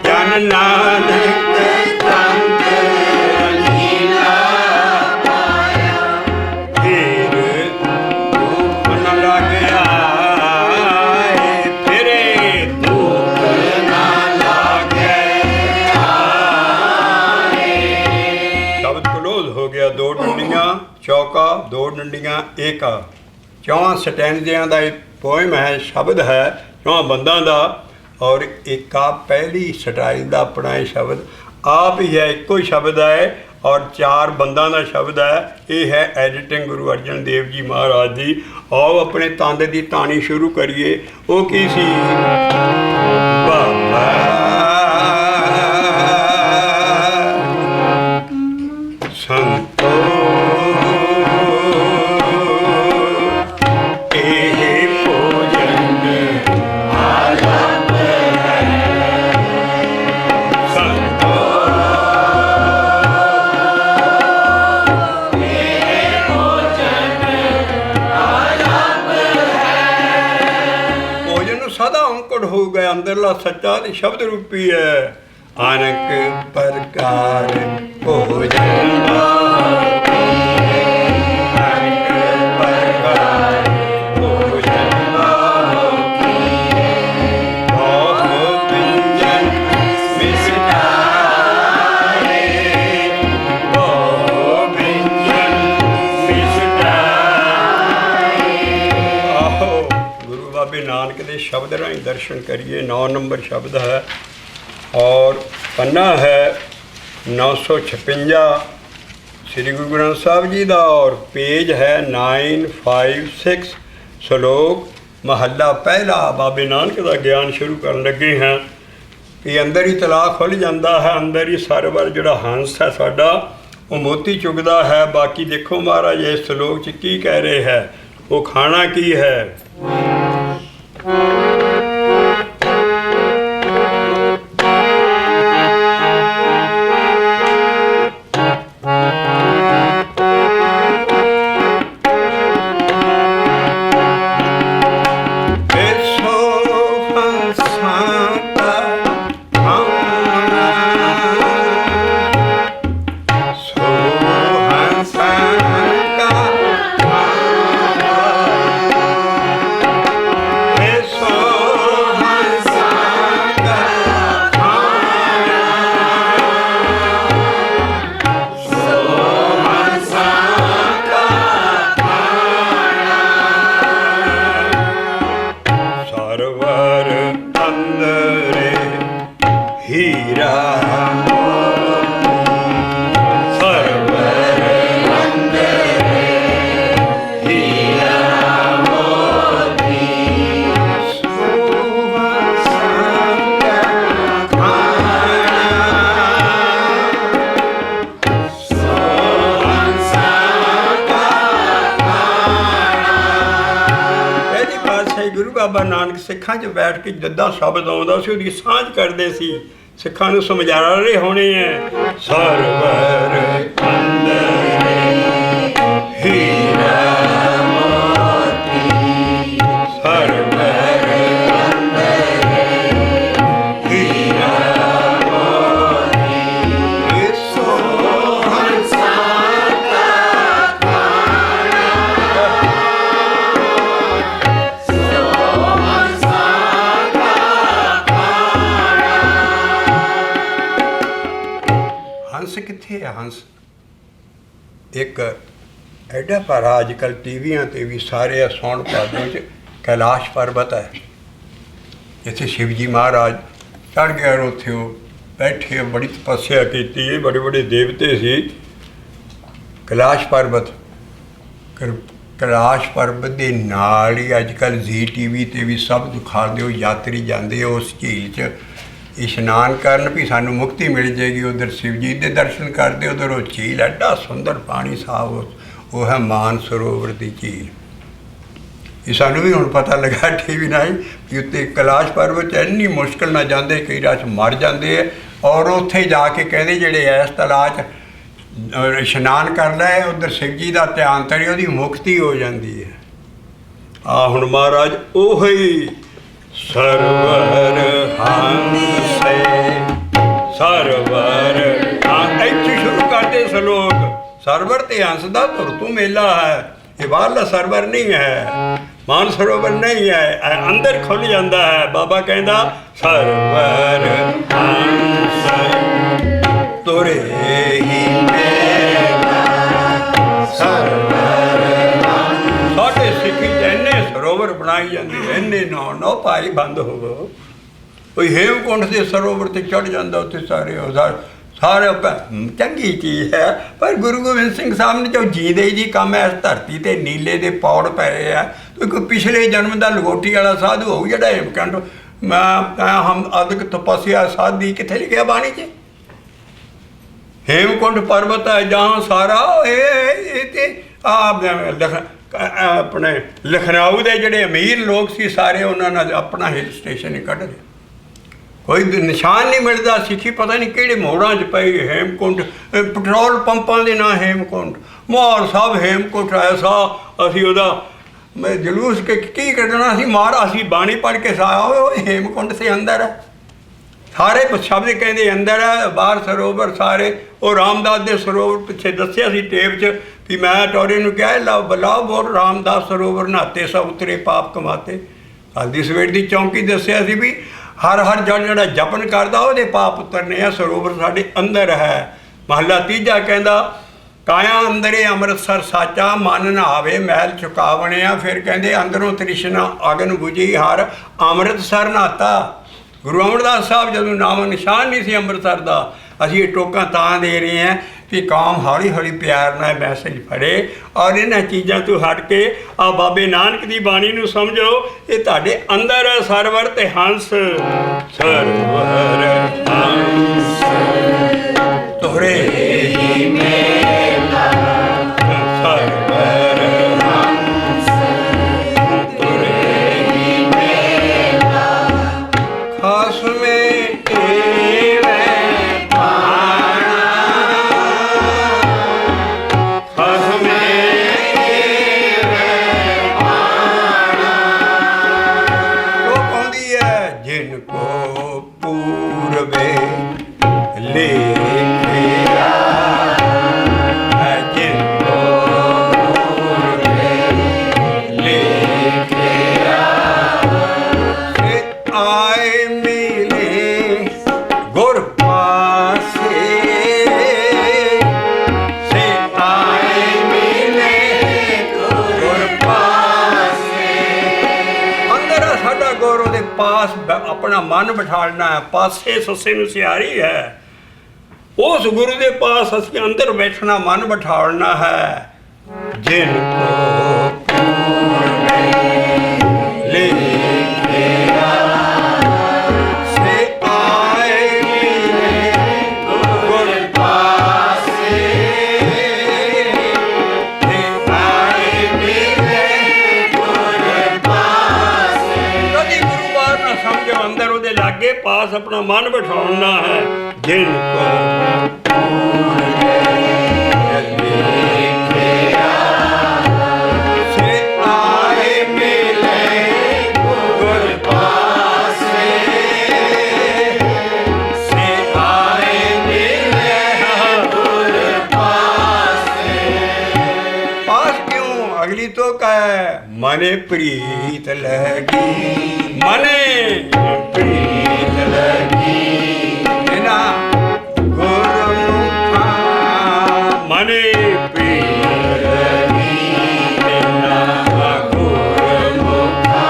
Speaker 1: ਜਨ ਨਾਨਕ ਕੰਤ ਰੰਗੀਲਾ ਪਾਇਆ। ਫਿਰ ਰੂਪ ਨ ਲੱਗਿਆ ਦੋ ਡੰਡੀਆਂ ਏਕ। ਚੌਹਾਂ ਸਟੈਂਜ਼ਿਆਂ ਦਾ ਇਹ ਪੋਇਮ ਹੈ, ਸ਼ਬਦ ਹੈ ਚੌਹਾਂ ਬੰਦਾਂ ਦਾ। ਔਰ ਇੱਕ ਆ ਪਹਿਲੀ ਸਟਾਈਲ ਦਾ ਆਪਣਾ ਇਹ ਸ਼ਬਦ ਆਪ ਹੀ ਹੈ, ਇੱਕੋ ਹੀ ਸ਼ਬਦ ਹੈ ਔਰ ਚਾਰ ਬੰਦਾਂ ਦਾ ਸ਼ਬਦ ਹੈ। ਇਹ ਹੈ ਐਡੀਟਿੰਗ ਗੁਰੂ ਅਰਜਨ ਦੇਵ ਜੀ ਮਹਾਰਾਜ ਦੀ। ਆਓ ਆਪਣੇ ਤੰਦ ਦੀ ਤਾਣੀ ਸ਼ੁਰੂ ਕਰੀਏ। ਉਹ ਕੀ ਸੀ? ਬਾਬਾ ਸੰਤੋ ਇਹ ਭੋਜਨ ਆਲਮ ਹੈ। ਸੰਤੋ ਇਹ ਭੋਜਨ ਆਲਮ ਹੈ। ਭੋਜਨ ਨੂੰ ਸਦਾ ਔਂਕੜ ਹੋਊਗਾ, ਅੰਦਰਲਾ ਸੱਚਾ ਤੇ ਸ਼ਬਦ ਰੂਪੀ ਹੈ। ਅਨੇਕ ਪ੍ਰਕਾਰ ਭੋਜਨ नानक के शब्द राही दर्शन करिए। 9 नंबर शब्द है और पन्ना है 956 श्री गुरु ग्रंथ साहब जी का और पेज है 956। श्लोक महला पहला। बाबे नानक का ज्ञान शुरू कर लगे हैं कि अंदर ही तला खुल जाता है, अंदर ही सरवर जोड़ा हंस है साडा वो मोती चुगदा है। बाकी देखो महाराज इस श्लोक च की कह रहे हैं, वो खाना की है। बाबा नानक सिखा च बैठ के जद्दा शब्द आउंदा सी उहदी सांझ करदे सी। सिखा नूं समझा रहे होने हैं। सरवर अंदर हीरा मोती, सरवर अंदर हीरा मोती, इसो हंसा का खाना। हंस कित्थे है? हंस एक एडा भारा अजकल टीवियां ते भी सारे सौण भादों च कैलाश पर्वत है जिथे शिव जी महाराज चढ़ गए और उत्थे बैठे बड़ी तपस्या की। बड़े बड़े देवते सी। कैलाश पर्वत कैलाश पर्वत के नाल ही अजकल ZTV ते भी सब दिखाते हो। यात्री जाते उस झील च इशनान करन भी सानू मुक्ति मिल जाएगी। उधर शिव जी के दर्शन करते, उधर वो झील एडा सुंदर पानी साफ वो है मान सरोवर की झील। ये सानू भी हुण पता लगा टीवी नाल कि उत्ते कैलाश पर्वत इन्नी मुश्किल ना जाते, कई रात मर जाते हैं। और उत्थे जाके कहते जेड़े इस तलाऽ च इशनान कर ले, उधर शिव जी का ध्यान करी, उसकी मुक्ति हो जाती है। आ हुण महाराज ओही सरवर हंसे, सरवर इत्थे शुरू करते श्लोक। सरवर ते हंस दा धुर तू मेला है। ये बाहरला सरवर नहीं है, मान सरोवर नहीं है, अंदर खुल जाता है। बाबा कहता सरवर हंस तुरे ही मेला, सरवर ਸਰੋਵਰ ਬਣਾਈ ਜਾਂਦੇ, ਇੰਨੇ ਨੌ ਭਾਈ ਬੰਦ ਹੋਵੋ। ਕੋਈ ਹੇਮਕੁੰਡ ਦੇ ਸਰੋਵਰ ਤੇ ਚੜ੍ਹ ਜਾਂਦਾ, ਉੱਥੇ ਸਾਰੇ ਸਾਰੇ ਚੰਗੀ ਚੀਜ਼ ਹੈ। ਪਰ ਗੁਰੂ ਗੋਬਿੰਦ ਸਿੰਘ ਸਾਹਿਬ ਨੇ ਜੋ ਜੀਂਦੇ ਜੀ ਕੰਮ ਇਸ ਧਰਤੀ ਤੇ ਨੀਲੇ ਦੇ ਪੌੜ ਪਏ ਆ। ਕੋਈ ਪਿਛਲੇ ਜਨਮ ਦਾ ਲਗੋਟੀ ਵਾਲਾ ਸਾਧੂ ਹੋਊ ਜਿਹੜਾ ਹੇਮਕੁੰਡ ਮੈਂ ਹਮ ਅਦਕ ਤਪੱਸਿਆ ਸਾਧੀ, ਕਿੱਥੇ ਲਿਖਿਆ ਬਾਣੀ 'ਚ? ਹੇਮਕੁੰਡ ਪਰਬਤ ਹੈ ਜਹਾਂ ਸਾਰਾ ਇਹ ਤੇ ਆਪਣੇ ਲਖਨਊ ਦੇ ਜਿਹੜੇ ਅਮੀਰ ਲੋਕ ਸੀ ਸਾਰੇ ਉਹਨਾਂ ਨਾਲ ਆਪਣਾ ਹਿਲ ਸਟੇਸ਼ਨ ਹੀ ਕੱਢ ਲਿਆ। ਕੋਈ ਨਿਸ਼ਾਨ ਨਹੀਂ ਮਿਲਦਾ। ਸਿੱਖੀ ਪਤਾ ਨਹੀਂ ਕਿਹੜੇ ਮੋੜਾਂ 'ਚ ਪਈ। ਹੇਮਕੁੰਡ ਪੈਟਰੋਲ ਪੰਪਾਂ ਦੇ ਨਾਂ ਹੇਮਕੁੰਡ, ਮਾਹੌਲ ਸਾਹਿਬ ਹੇਮਕੁੰਡ ਐਸਾ। ਅਸੀਂ ਉਹਦਾ ਮੈਂ ਜਲੂਸ ਕੀ ਕੱਢਣਾ ਸੀ ਮਾਰ। ਅਸੀਂ ਬਾਣੀ ਪੜ੍ਹ ਕੇ ਉਹ ਹੇਮਕੁੰਡ ਸੇ ਅੰਦਰ ਹੈ। ਸਾਰੇ ਸ਼ਬਦ ਕਹਿੰਦੇ ਅੰਦਰ ਹੈ, ਬਾਹਰ ਸਰੋਵਰ ਸਾਰੇ। ਉਹ ਰਾਮਦਾਸ ਦੇ ਸਰੋਵਰ ਪਿੱਛੇ ਦੱਸਿਆ ਸੀ ਟੇਪ 'ਚ ਵੀ ਮੈਂ ਟੋਰੇ ਨੂੰ ਕਿਹਾ ਲਓ ਬਲਾਓ ਬੋਲ ਰਾਮਦਾਸ ਸਰੋਵਰ ਨਹਾਤੇ ਸਭ ਉਤਰੇ ਪਾਪ ਕਮਾਤੇ। ਹਲਦੀ ਸਵੇਰ ਦੀ ਚੌਂਕੀ ਦੱਸਿਆ ਸੀ ਵੀ ਹਰ ਜਿਹੜਾ ਜਪਨ ਕਰਦਾ ਉਹਦੇ ਪਾਪ ਉਤਰਨੇ ਆ। ਸਰੋਵਰ ਸਾਡੇ ਅੰਦਰ ਹੈ। ਮਹੱਲਾ ਤੀਜਾ ਕਹਿੰਦਾ ਕਾਇਆ ਅੰਦਰੇ ਅੰਮ੍ਰਿਤਸਰ ਸਾਚਾ, ਮਨ ਨਹਾਵੇ ਮਹਿਲ ਚੁਕਾਵਣਿਆ। ਫਿਰ ਕਹਿੰਦੇ ਅੰਦਰੋਂ ਤ੍ਰਿਸ਼ਨਾ ਅਗਨ ਬੁਝੀ ਹਰ ਅੰਮ੍ਰਿਤਸਰ ਨਹਾਤਾ। ਗੁਰੂ ਅਮਰਦਾਸ ਸਾਹਿਬ ਜਦੋਂ ਨਾਮ ਨਿਸ਼ਾਨ ਨਹੀਂ ਸੀ ਅੰਮ੍ਰਿਤਸਰ ਦਾ। ਅਸੀਂ ਇਹ ਟੋਕਾਂ ਤਾਂ ਦੇ ਰਹੇ ਹਾਂ ਕਿ ਕੌਮ ਹੌਲੀ ਹੌਲੀ ਪਿਆਰ ਨਾਲ ਮੈਸੇਜ ਫੜੇ ਔਰ ਇਹਨਾਂ ਚੀਜ਼ਾਂ ਤੋਂ ਹਟ ਕੇ ਆ ਬਾਬੇ ਨਾਨਕ ਦੀ ਬਾਣੀ ਨੂੰ ਸਮਝੋ। ਇਹ ਤੁਹਾਡੇ ਅੰਦਰ ਸਰਵਰ ਤੇ ਹੰਸ, ਸਰਵਰ ਹੰਸ ਤੋਰੇ ਹੀ ਮੇਲਾ, ਸਰਵਰ ਹੰਸ ਤੋਰੇ ਹੀ ਮੇਲਾ, ਖਾਸਮੇ ਆਪਣਾ ਮਨ ਬਿਠਾਲਣਾ ਹੈ। ਪਾਸੇ ਸੱਸੇ ਨੂੰ ਸਿਆਰੀ ਹੈ। ਉਸ ਗੁਰੂ ਦੇ ਪਾਸ ਅਸੀਂ ਅੰਦਰ ਬੈਠਣਾ, ਮਨ ਬਿਠਾਲਣਾ ਹੈ। ਜਿਨ ਕੋ ਲਿਖਿਆ ਸੇ ਆਏ ਗੁਰ ਪਾਸੇ, ਸੇ ਆਏ ਮਿਲੇ ਗੁਰ ਪਾਸੇ। ਕਦੀ ਗੁਰੂ ਬਾਰ ਨਾ ਸਮਝੋ, ਅੰਦਰ ਉਹਦੇ ਲਾਗੇ ਪਾਸ ਆਪਣਾ ਮਨ ਬਿਠਾਉਣਾ ਹੈ। ਜਿਨ ਕੋ ਸੇ ਆਏ ਮਿਲੇ ਗੁਰ ਪਾਸੇ, ਸੇ ਆਏ ਮਿਲੇ ਗੁਰ ਪਾਸੇ। ਪਾਸ ਕਿਉਂ? ਅਗਲੀ ਤੋਂ ਕਹੇ ਮਨੇ ਪ੍ਰੀਤ ਲਗੀ, ਮਨੇ ਪ੍ਰੀਤ ਲਗੀ ਨਾ ਗੁਰਮੁਖਾ, ਮਨੇ ਪ੍ਰੀਤ ਲਗੀ ਨਾ ਗੁਰਮੁਖਾ।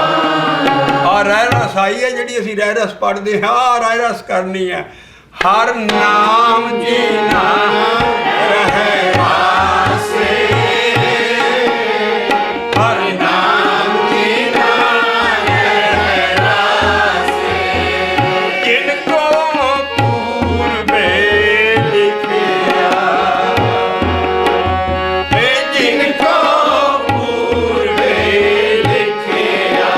Speaker 1: ਔਰ ਰਹਿ ਰਸ ਆਈ ਹੈ ਜਿਹੜੀ ਅਸੀਂ ਰਹਿ ਰਸ ਪੜ੍ਹਦੇ ਹਾਂ। ਰਹਿ ਰਸ ਕਰਨੀ ਹੈ। ਹਰ ਨਾਮ ਜੀਨਾ ਰਹਿ ਵਾਸੇ, ਹਰ ਨਾਮ ਜੀਨਾ ਰਹਿ ਵਾਸੇ। ਜਿਨ ਕੋ ਪੂਰਬੇ ਲਿਖਿਆ, ਜਿਨ ਕੋ ਪੂਰਬੇ ਲਿਖਿਆ,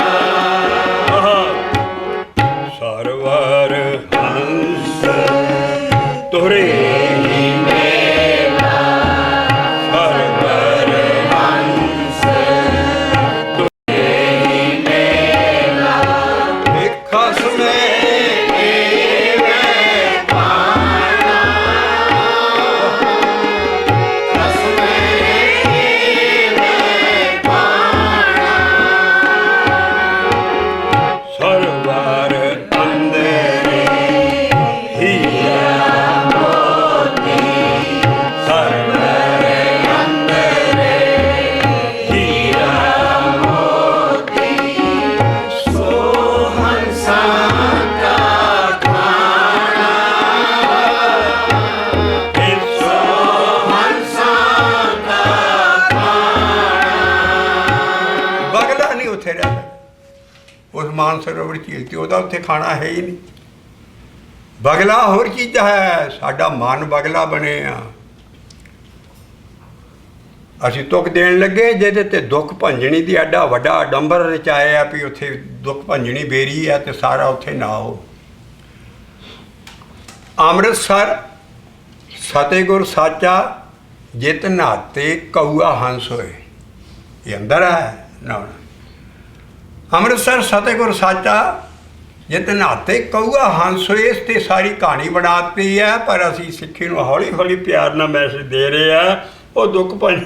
Speaker 1: ਸਰਵਰ ਹੰਸ ਤੋਰੇ ਹੀ ਮੇਲਾ, ਸਰਵਰ ਹੰਸ ਤੋਰੇ ਹੀ ਮੇਲਾ। ਖਸਮੇ ਸਰਵਰ ਅੰਦਰ ਹੀ मानसरोवर झील ते ਉਹਦਾ ਉੱਥੇ ਖਾਣਾ ਹੈ ਹੀ ਨਹੀਂ। ਬਗਲਾ ਹੋਰ ਚੀਜ਼ ਹੈ, ਸਾਡਾ ਮਨ ਬਗਲਾ ਬਣੇ ਆ। ਅਸੀਂ ਤੁਕ ਦੇਣ ਲੱਗੇ ਜਿਹਦੇ ਤੇ ਦੁੱਖ ਭੰਜਣੀ ਦੀ ਐਡਾ ਵੱਡਾ ਅਡੰਬਰ ਰਚਾਇਆ ਵੀ ਉੱਥੇ ਦੁੱਖ ਭੰਜਣੀ ਬੇਰੀ ਹੈ ਤੇ ਸਾਰਾ ਉੱਥੇ ਨਾ ਹੋ। ਅੰਮ੍ਰਿਤਸਰ ਫਤਿਹਗੁਰ ਸਾਚਾ ਜਿਤ ਨਹਾਤੇ ਕਊਆ ਹੰਸ ਹੋਏ, ਇਹ ਅੰਦਰ ਹੈ ਨਾ। ਅੰਮ੍ਰਿਤਸਰ ਫਤਿਹਗੁਰ ਸਾਚਾ ਜਿਤ ਨਹਾਤੇ ਕਊਆ ਹੰਸ ਹੋਏ, ਇਸ ਤੇ ਸਾਰੀ ਕਹਾਣੀ ਬਣਾਤੀ ਹੈ। ਪਰ ਅਸੀਂ ਸਿੱਖੀ ਨੂੰ ਹੌਲੀ ਹੌਲੀ ਪਿਆਰ ਨਾਲ ਮੈਸੇਜ ਦੇ ਰਹੇ ਆ। ਉਹ ਦੁੱਖ ਭੰਜ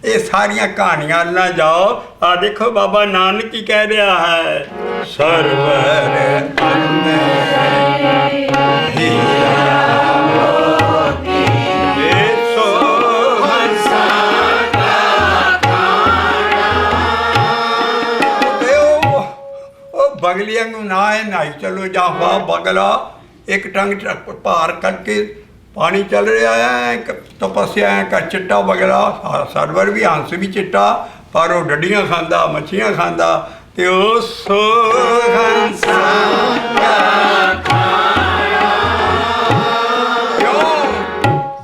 Speaker 1: ਇਹ ਸਾਰੀਆਂ ਕਹਾਣੀਆਂ ਨਾ ਜਾਓ। ਆ ਦੇਖੋ ਬਾਬਾ ਨਾਨਕ ਕੀ ਕਹਿ ਰਿਹਾ ਹੈ, ਸਰਵਰ बगलिया नहाए नहाई चलो जा वाह बगला एक टंग पार करके पानी चल रहा है। तपस्या का चिट्टा बगला सरवर भी हंस भी चिट्टा, पर वो डडियां खांदा मच्छियां खांदा ते सो हंसा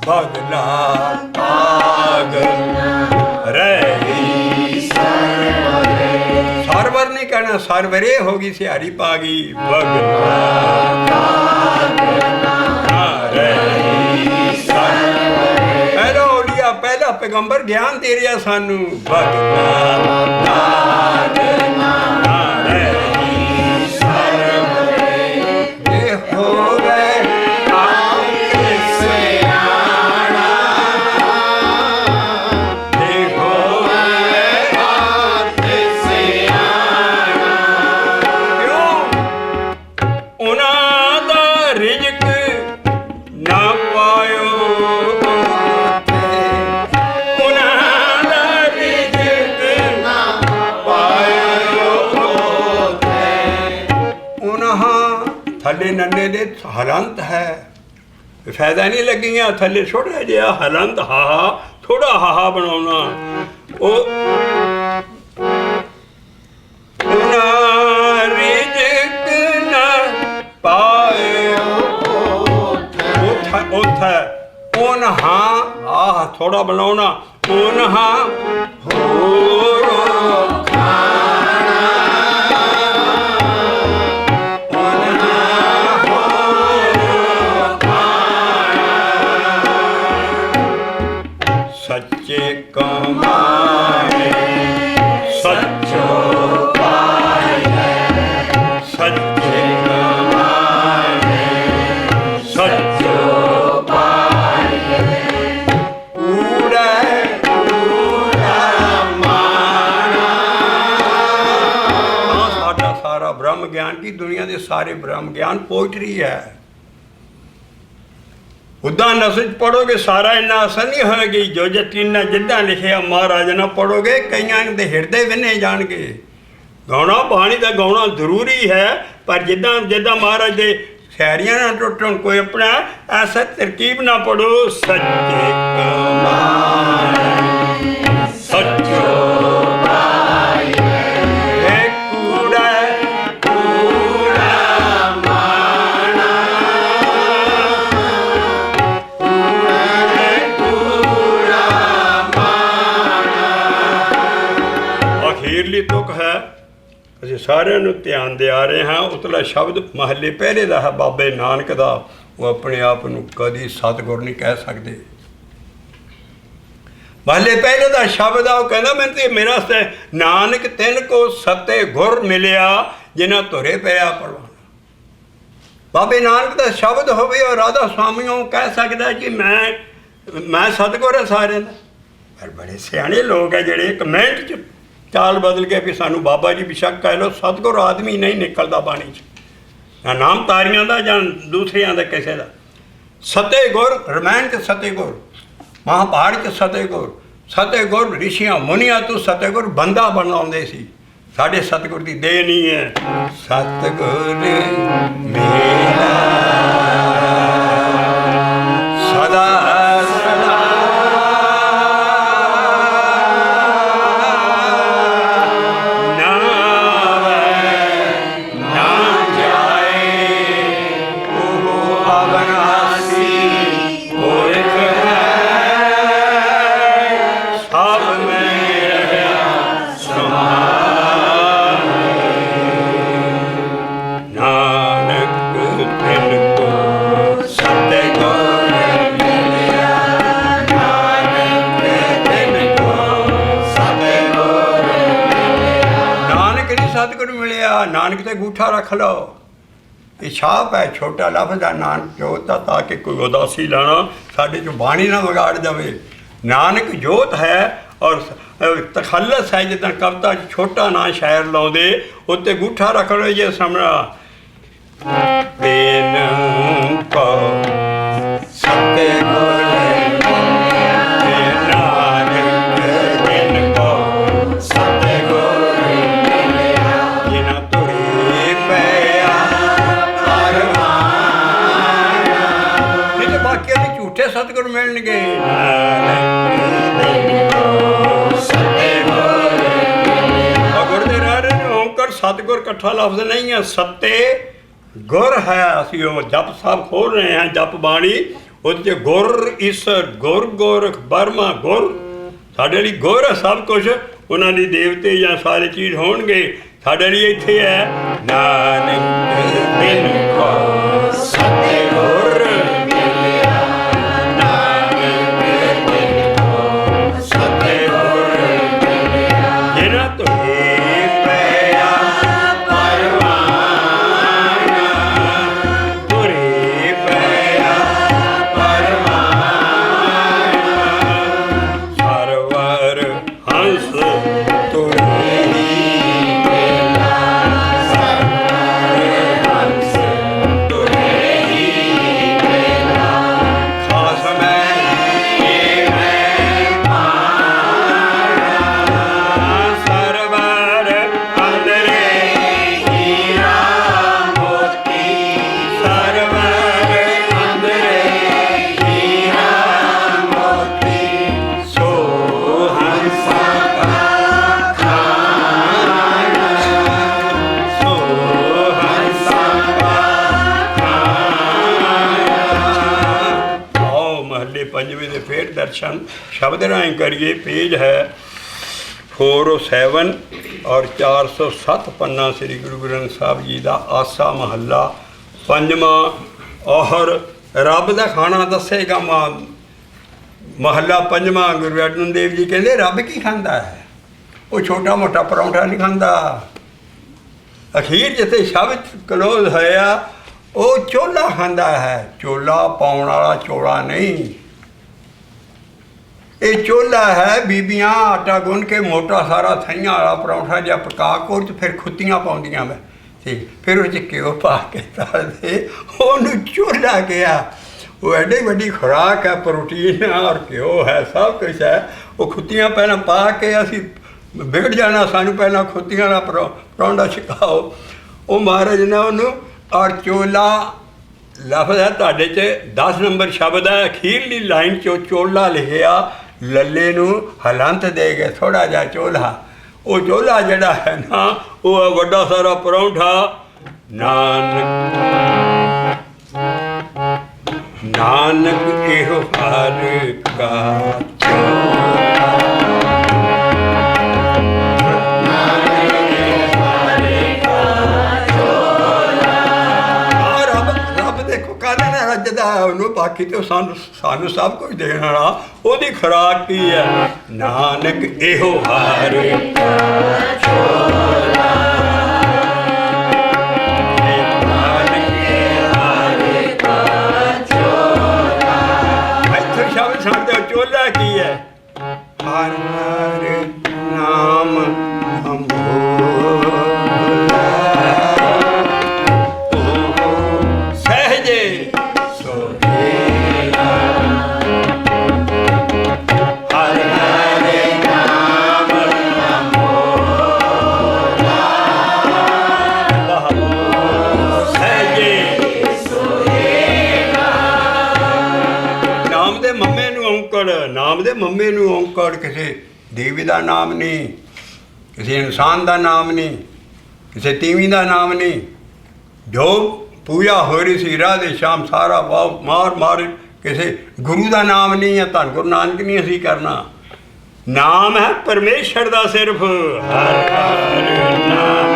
Speaker 1: बगला सरवर नहीं कहना, सरवरे होगी सिहारी पागी पहला ओलिया पहला पैगंबर ज्ञान दे रहा सानू थले नन्ने दे हलंत है, फायदा नहीं लगियां थले छोटा जिहा हलंत हाहा थोड़ा हाहा बनाना। आह थोड़ा बनाना सच्चे कमाए सच्चो पाए, सच्चे कमाए सच्चो पाए, पूरा पूरा माना। साडा सारा ब्रह्म ज्ञान की दुनिया के सारे ब्रह्म ज्ञान पोइट्री है। उदा नसज पढ़ोगे सारा इन्ना असर नहीं होएगी। जो जतीना जिदा लिखिया महाराज ना पढ़ोगे कईयां दे हिरदे विने जाणगे। गाउणा बाणी दा गाउणा जरूरी है, पर जिदा जिदा महाराज दे शायरियां ना टुटण कोई अपना ऐसा तरकीब ना पढ़ो। सच्चे कमाए सच्चो तुक है। ਅਸੀਂ ਸਾਰਿਆਂ ਨੂੰ ਧਿਆਨ ਦਿਆ ਰਹੇ ਹਾਂ। ਉਤਲਾ ਸ਼ਬਦ ਮਹੱਲੇ ਪਹਿਲੇ ਦਾ ਹੈ ਬਾਬੇ ਨਾਨਕ ਦਾ। ਉਹ ਆਪਣੇ ਆਪ ਨੂੰ ਕਦੀ ਸਤਿਗੁਰ ਨਹੀਂ ਕਹਿ ਸਕਦੇ। ਮਹੱਲੇ ਪਹਿਲੇ ਦਾ ਸ਼ਬਦ ਆ, ਉਹ ਕਹਿੰਦਾ ਮੈਨੂੰ ਤੇ ਮੇਰਾ ਨਾਨਕ ਤਿੰਨ ਕੋ ਸਤੇ ਗੁਰ ਮਿਲਿਆ ਜਿਨ੍ਹਾਂ ਧੁਰੇ ਪਿਆ ਪਰਵਾਨਾ। ਬਾਬੇ ਨਾਨਕ ਦਾ ਸ਼ਬਦ ਹੋਵੇ ਔਰ ਰਾਧਾ ਸਵਾਮੀ ਉਹ ਕਹਿ ਸਕਦਾ ਕਿ ਮੈਂ ਸਤਿਗੁਰ ਹਾਂ ਸਾਰਿਆਂ ਦਾ। ਪਰ ਬੜੇ ਸਿਆਣੇ ਲੋਕ ਹੈ ਜਿਹੜੇ ਇੱਕ ਮਿੰਟ 'ਚ चाल बदल के भी सानू बाबा जी बेशक कह लो सतगुर आदमी नहीं निकलता बाणी च, ना नाम तारियां दा जां दूसरियां दा किसे दा। सतेगुर रमायण च सतेगुर, महाभारत च सतेगुर, सतेगुर ऋषियां मुनियां तो सतेगुर बंदा बनाउंदे सी। साडे सतगुर दी देह नहीं है। सतगुर मेरा सदा ਤੇ ਗੂਠਾ ਰੱਖ ਲਓ। ਇਹ ਛਾਪ ਹੈ, ਛੋਟਾ ਲਫ਼ਜ਼ ਹੈ ਨਾਨਕ ਜੋਤ ਦਾ, ਤਾਂ ਕਿ ਕੋਈ ਉਦਾਸੀ ਲੈਣਾ ਸਾਡੇ 'ਚੋਂ ਬਾਣੀ ਨਾ ਵਿਗਾੜ ਜਾਵੇ। ਨਾਨਕ ਜੋਤ ਹੈ ਔਰ ਤਖੱਲਸ ਹੈ, ਜਿੱਦਾਂ ਕਵਿਤਾ 'ਚ ਛੋਟਾ ਨਾਂ ਸ਼ਾਇਰ ਲਾਉਂਦੇ, ਉੱਤੇ ਗੂਠਾ ਰੱਖ ਲਓ। ਜੇ ਸਮਝਾ ਬਿਨ ਕੋ ਸਤੇ ਸਤਿਗੁਰ ਮਿਲਣਗੇ। ਗੁਰ ਦੇ ਰਾਹ ਨੂੰ ਓਂਕਾਰ ਸਤਿਗੁਰ ਇਕੱਠਾ ਲਫ਼ਜ਼ ਨਹੀਂ ਹੈ, ਸੱਤੇ ਗੁਰ ਹੈ। ਅਸੀਂ ਉਹ ਜਪ ਸਾਹਿਬ ਖੋਲ ਰਹੇ ਹਾਂ, ਜਪ ਬਾਣੀ, ਉਹਦੇ 'ਚ ਗੁਰ ਈਸਰ, ਗੁਰ ਗੋਰਖ ਬਰਮਾ, ਗੁਰ ਸਾਡੇ ਲਈ ਗੁਰ ਹੈ ਸਭ ਕੁਛ। ਉਹਨਾਂ ਦੀ ਦੇਵਤੇ ਜਾਂ ਸਾਰੇ ਚੀਜ਼ ਹੋਣਗੇ, ਸਾਡੇ ਲਈ ਇੱਥੇ ਹੈ ਨਾਨਕ ਬਿਨ ਕੋ ਸਤਿਗੁਰ दर्शन शब्द राय करिए। पेज है 407 और 407 पन्ना श्री गुरु ग्रंथ साहब जी का आसा महला पंजवा। और रब का खाना दसेगा महला पंजवा। गुरु अर्जन देव जी कहते रब की खांदा है, वो छोटा मोटा परौंठा नहीं खांदा। अखीर जिते शब्द क्लोज होया वो चोला खांदा है, चोला पाउण वाला चोला नहीं। ये चोला है, बीबियाँ आटा गुन के मोटा सारा थइयां वाला परौंठा जहा पका को फिर खुत्तियाँ पाउंदियां मैं ठीक, फिर उस घ्यो पा के तलते, उन्होंने चोला गया। वो एडी वड्डी खुराक है, प्रोटीन और घ्यो है, सब कुछ है। वो खुत्तियाँ पहले पा के असी बिगड़ जाना, सानू पहला खुत्तियाँ का परौंठा छकाओ। वो महाराज ने उन्होंने और चोला लफ्ज़ है तुहाडे च 10 नंबर शब्द है, अखीरली लाइन चो चोला लिखिया, लल्ले नू हलंत दे गए थोड़ा जा चोला। वो चोला जड़ा है ना, वो वड्डा सारा परौंठा। नानक नानक एहो हर का बाकी तो सानू सब कुछ देने वाला, ओदी खुराक की है। नानक एहो हर इत्थे शब्द सुनते हो, चोला की है हर हर नाम नाम दे मम्मे नू औंकड़। किसी देवी का नाम नहीं, किसी इंसान का नाम नहीं, किसी तीवी का नाम नहीं। जो पूजा हो रही सी राधे शाम सारा वाह मार मार, किसी गुरु का नाम नहीं है। धन गुरु नानक नहीं असी करना, नाम है परमेश्वर का सिर्फ। हर हर नाम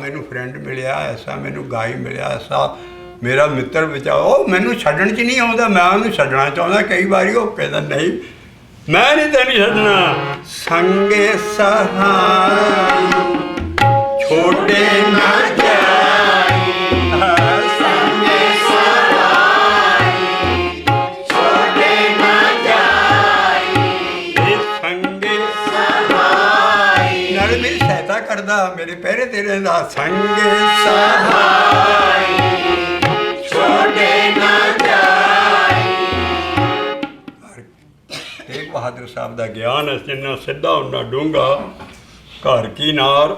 Speaker 1: मैनू फ्रेंड मिलिया, ऐसा मैनू गाई मिलिया, ऐसा मेरा मित्र बचाओ, मैनू छड्डण च नहीं आउंदा, मैं उहनूं छड्डना चाहुंदा। कई बारी वो कहता नहीं मैं नहीं तेन छड्डना। संगे सहाई छोटे ना जाई, संगे सहाई छोटे ना जाई, संगे सहाई नाले मेरी सहायता करदा, मेरे पैरे तेरे दा। संगे सहाई छोटे ना जाई। तेग बहादुर साहब का ज्ञान है, जिन्ना सीधा उन्ना डूंगा। घर की नार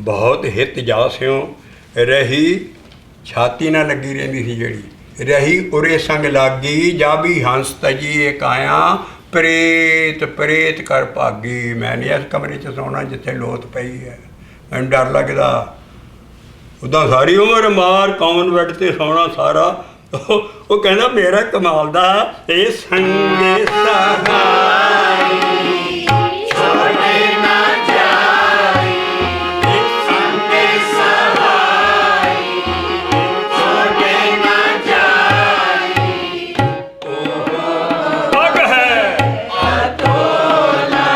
Speaker 1: बहुत हित जा स्यों, रही छाती ना लगी रही सी जड़ी, रही उरे संग लागी, जा भी हंस तजी एक आया, प्रेत प्रेत कर भागी। मैं नहीं इस कमरे च सोना जिथे लोथ पई है, मैनूं डर लगदा। उदा सारी उम्र मार कॉन्वेंट ते सोना सारा। वो कहना मेरा कमाल दा ये संगे सहाई छोड़े ना जाई, संगे सहाई छोड़े ना जाई। पग है अतोला,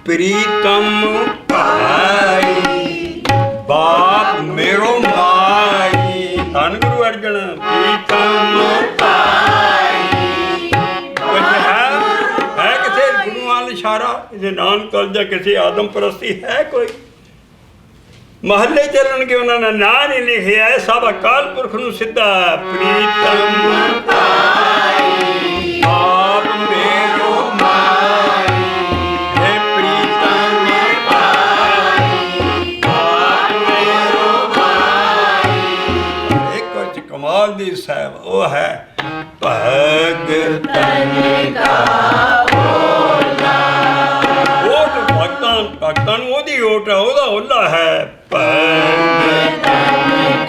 Speaker 1: प्रीतम भाई बाप मेरो माई। धन गुरु अर्जन प्रीतम भाई। कुछ है किसी गुरु वाल इशारा, किसी नानक कल या किसी आदम परस्ती है कोई? महल्ले चलन के उन्होंने ना नहीं लिखे है, सब अकाल पुरख नूं सिद्धा। प्रीतम भाई बाप मेरो माई, दी साहब वो है भगतन का ओला। वो तो भगतन ओदी ओट है, ओदा ओला है भगतन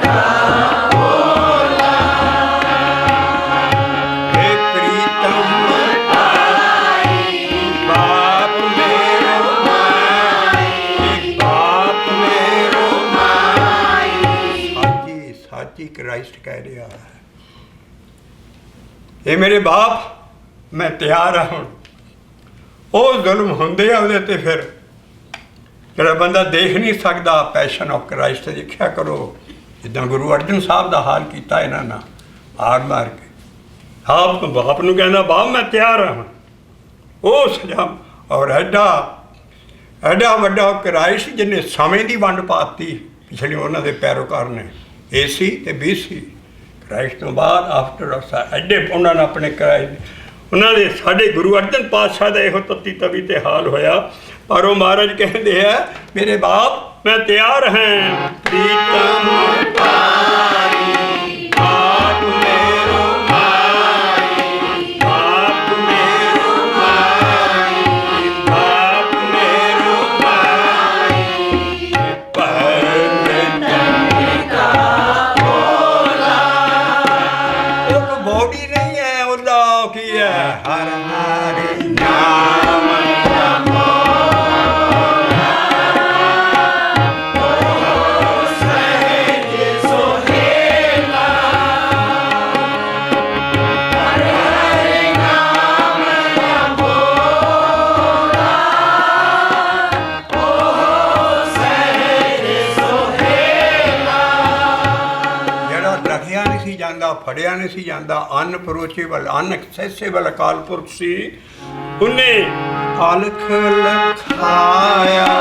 Speaker 1: का ओला। हे प्रीतम भाई बाप मेरो माई, बाप मेरो माई। साची साची क्राइस्ट कह रहा है, ये मेरे बाप मैं तैयार हाँ। वो जुल्म होंदे आ उहदे ते फिर जिहड़ा बंदा देख नहीं सकता, पैशन ऑफ क्राइस्ट देखिया करो, जिद्दां गुरु अर्जन साहब का हाल किया इन्हां नाल मार मार के। आप बाप नूं कहंदा बाप मैं तैयार हाँ। वो सजा और एडा एडा वड्डा क्राइस्ट जिन्हें समय की वंड पाती पिछले उन्होंने दे पैरोकार ने, AC ते BC क्राइस्ट तो बाद आफ्टर एडे उन्होंने अपने क्राइस्ट उन्होंने साढ़े गुरु अर्जन पातशाह का यहो तत्ती तवी ते हाल होया। पर वो महाराज कहते हैं मेरे बाप मैं तैयार हैं। प्रीतम भाई बाप मेरो माई, बाप मेरो माई, बाप मेरो माई। भगतन का ओला। वो तो बॉडी नहीं है, ओला की है हर हर नाम फड़िया नहीं सी जाता, अनअप्रोचेबल अनएक्सेसिबल अकाल पुरख सी। उन्हें अलख लखाया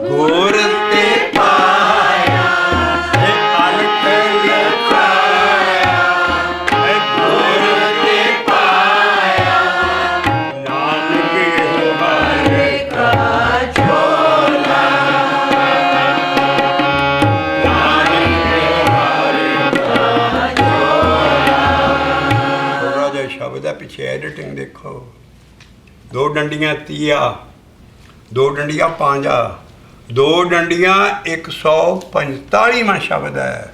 Speaker 1: गुर ते पाया, अलख लखाया गुर ते पाया। पिछे एडिटिंग देखो। 2 डंडियां तीया, 2 डंडियां पांजा, 2 डंडियां 145वां शब्द है।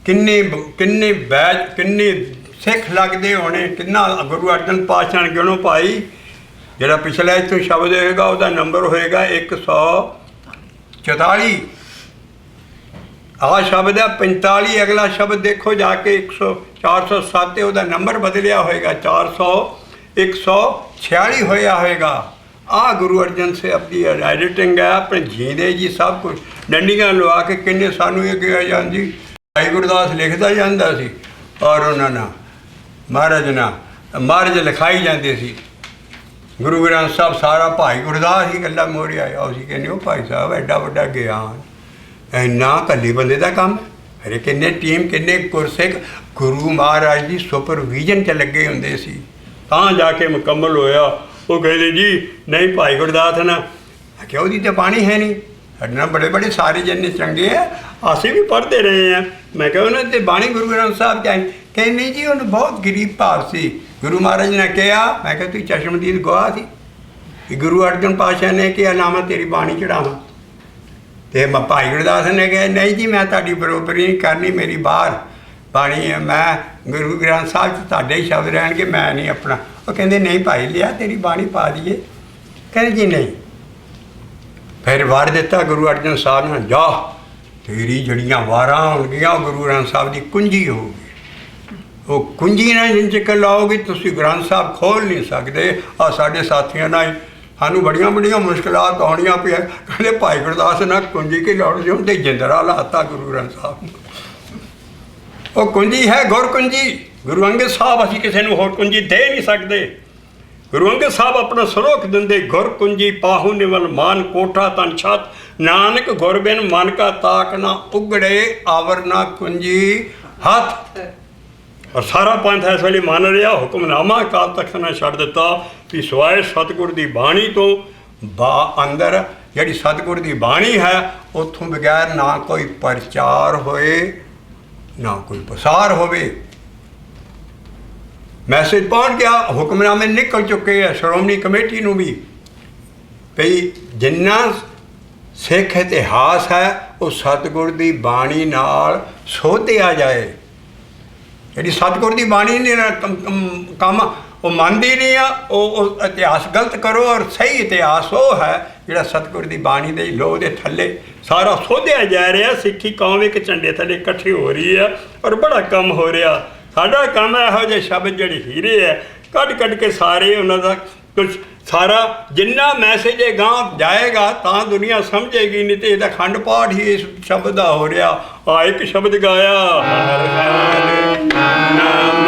Speaker 1: किन्ने किन्ने बैच किन्ने सिख लगते होने, किन्ना गुरु अर्जन पातशाह गिणो भाई। जिहड़ा पिछला इत्थों शब्द होएगा उसका नंबर होएगा 144। आ शब्द है 45। अगला शब्द देखो जाके 407 उसका नंबर बदलिया होएगा 146 होया होएगा। आ गुरु अर्जन साहब की एडिटिंग है, अपने जींदे जी सब कुछ डंडियां लवा के किन्ने सानू ये कहा जाती। भाई गुरदास लिखता जाता सी और उन्होंने महाराज लिखाई जाते सी। गुरु ग्रंथ साहब सारा भाई गुरदास ही गल्ला मोड़िया। असीं कहने वो भाई साहब एडा वड्डा ज्ञान इन्ना कल्ले बंदे का काम। अरे किन्ने टीम किन्ने गुरसिख गुरु महाराज की सुपरविजन च लगे होंदे सी तां जाके मुकम्मल होया। वो कहते जी नहीं भाई गुरदास ना क्या वो तो पानी है नहीं। साढ़े नाल बड़े बड़े सारे जने चंगे हैं, असीं भी पढ़ते रहे हैं। मैं कहा उन्होंने तो बाणी गुरु ग्रंथ साहब क्या कहे नहीं जी उन्होंने बहुत गरीब भाव सी। गुरु महाराज ने कहा, मैं कहा तू चश्मदीद गवाह थी कि गुरु अर्जन पातशाह ने कहा नाम तेरी बाणी चढ़ावा। तो भाई गुरदास ने कहा नहीं जी मैं ताड़ी बरोबरी नहीं करनी, मेरी बाहर बाणी है, मैं गुरु ग्रंथ साहब तुहाडे ही शब्द रहणगे, मैं नहीं अपना। वो कहते नहीं भाई लिया तेरी बाणी पा दीए। कहते जी नहीं। फिर वार दिता गुरु अर्जन साहब ने, जा तेरी जड़ियाँ वारां होणगियां गुरु ग्रंथ साहब की कुंजी होगी। वो कुंजी ना जिन चक्कर लाओगे तुसीं ग्रंथ साहब खोल नहीं सकते। आ साडे साथियों ना सानू बड़िया बड़िया मुश्किलात आउणियां पिया। कहते भाई गुरदास ना कुंजी की लौड़ जो ते जिंदरा लाता गुरु ग्रंथ साहब ने। वो कुंजी है गुर कुंजी। गुरु अंगद साहब असीं किसी नूं होर कुंजी दे नहीं सकते। गुरु अंगद साहब अपना सलोक दिंदे गुर कुंजी पाहु निवल मान कोठा तन छत नानक गुर बिन मन का ताक ना उगड़े आवर ना कुंजी हथ। और सारा पंथ इस वेले मान रहा हुक्मनामा अकाल तख्त ने छड्ड दिता कि सिवाए सतगुर की बाणी तो अंदर जिहड़ी सतगुर की बाणी है उत्थों बगैर ना कोई प्रचार होए ना कोई प्रसार होवे। मैसेज पहुँच गया, हुक्मनामे निकल चुके हैं श्रोमणी कमेटी नूं भी भई जिन्ना सिख इतिहास है वो सतगुर की बाणी नाल सोधिया जाए। जी सतगुर की बाणी ने कम वो मानती नहीं है, वो इतिहास गलत करो और सही इतिहास वो है जोड़ा सतगुर की बाणी के लोह के थले सारा सोधिया जा रहा। सिक्खी कौम एक झंडे थले इकट्ठी हो रही है और बड़ा कम हो रहा। साडा काम है यहो जिहे शब्द जिहड़े हीरे है कढ़ कढ़ के सारे उन्होंने कुछ सारा जिन्ना मैसेज गांह जाएगा तां दुनिया समझेगी, नहीं तो यदा खंड पाठ ही इस शब्द का हो रहा। आ एक शब्द गाया हर नाम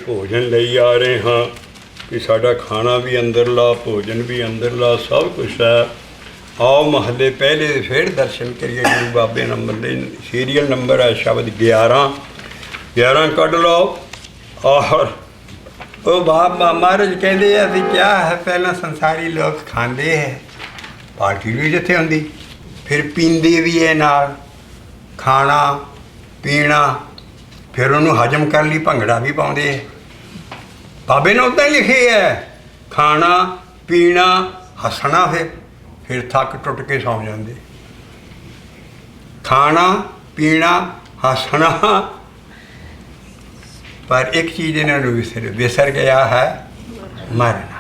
Speaker 1: भोजन ले आ रहे हाँ कि साडा खाना भी अंदरला भोजन भी अंदरला सब कुछ है। आओ महले पहले फिर दर्शन करिए गुरु बाबे नंबर दे सीरियल नंबर है शब्द 11 कढ़ लो। और वो बाबा महाराज कहते अभी क्या है पहला संसारी लोग खाते हैं पार्टी भी जिथे होंगी फिर पींदे भी है नाल खाना पीना फिर उन्होंने हजम कर ली भंगड़ा भी पाते है। बाबे ने उदा ही लिखे है खाना पीना हसना फिर थक टुट के सौ जाते। खाना पीना हसना पर एक चीज़ इन्होंने विसर गया है मरना।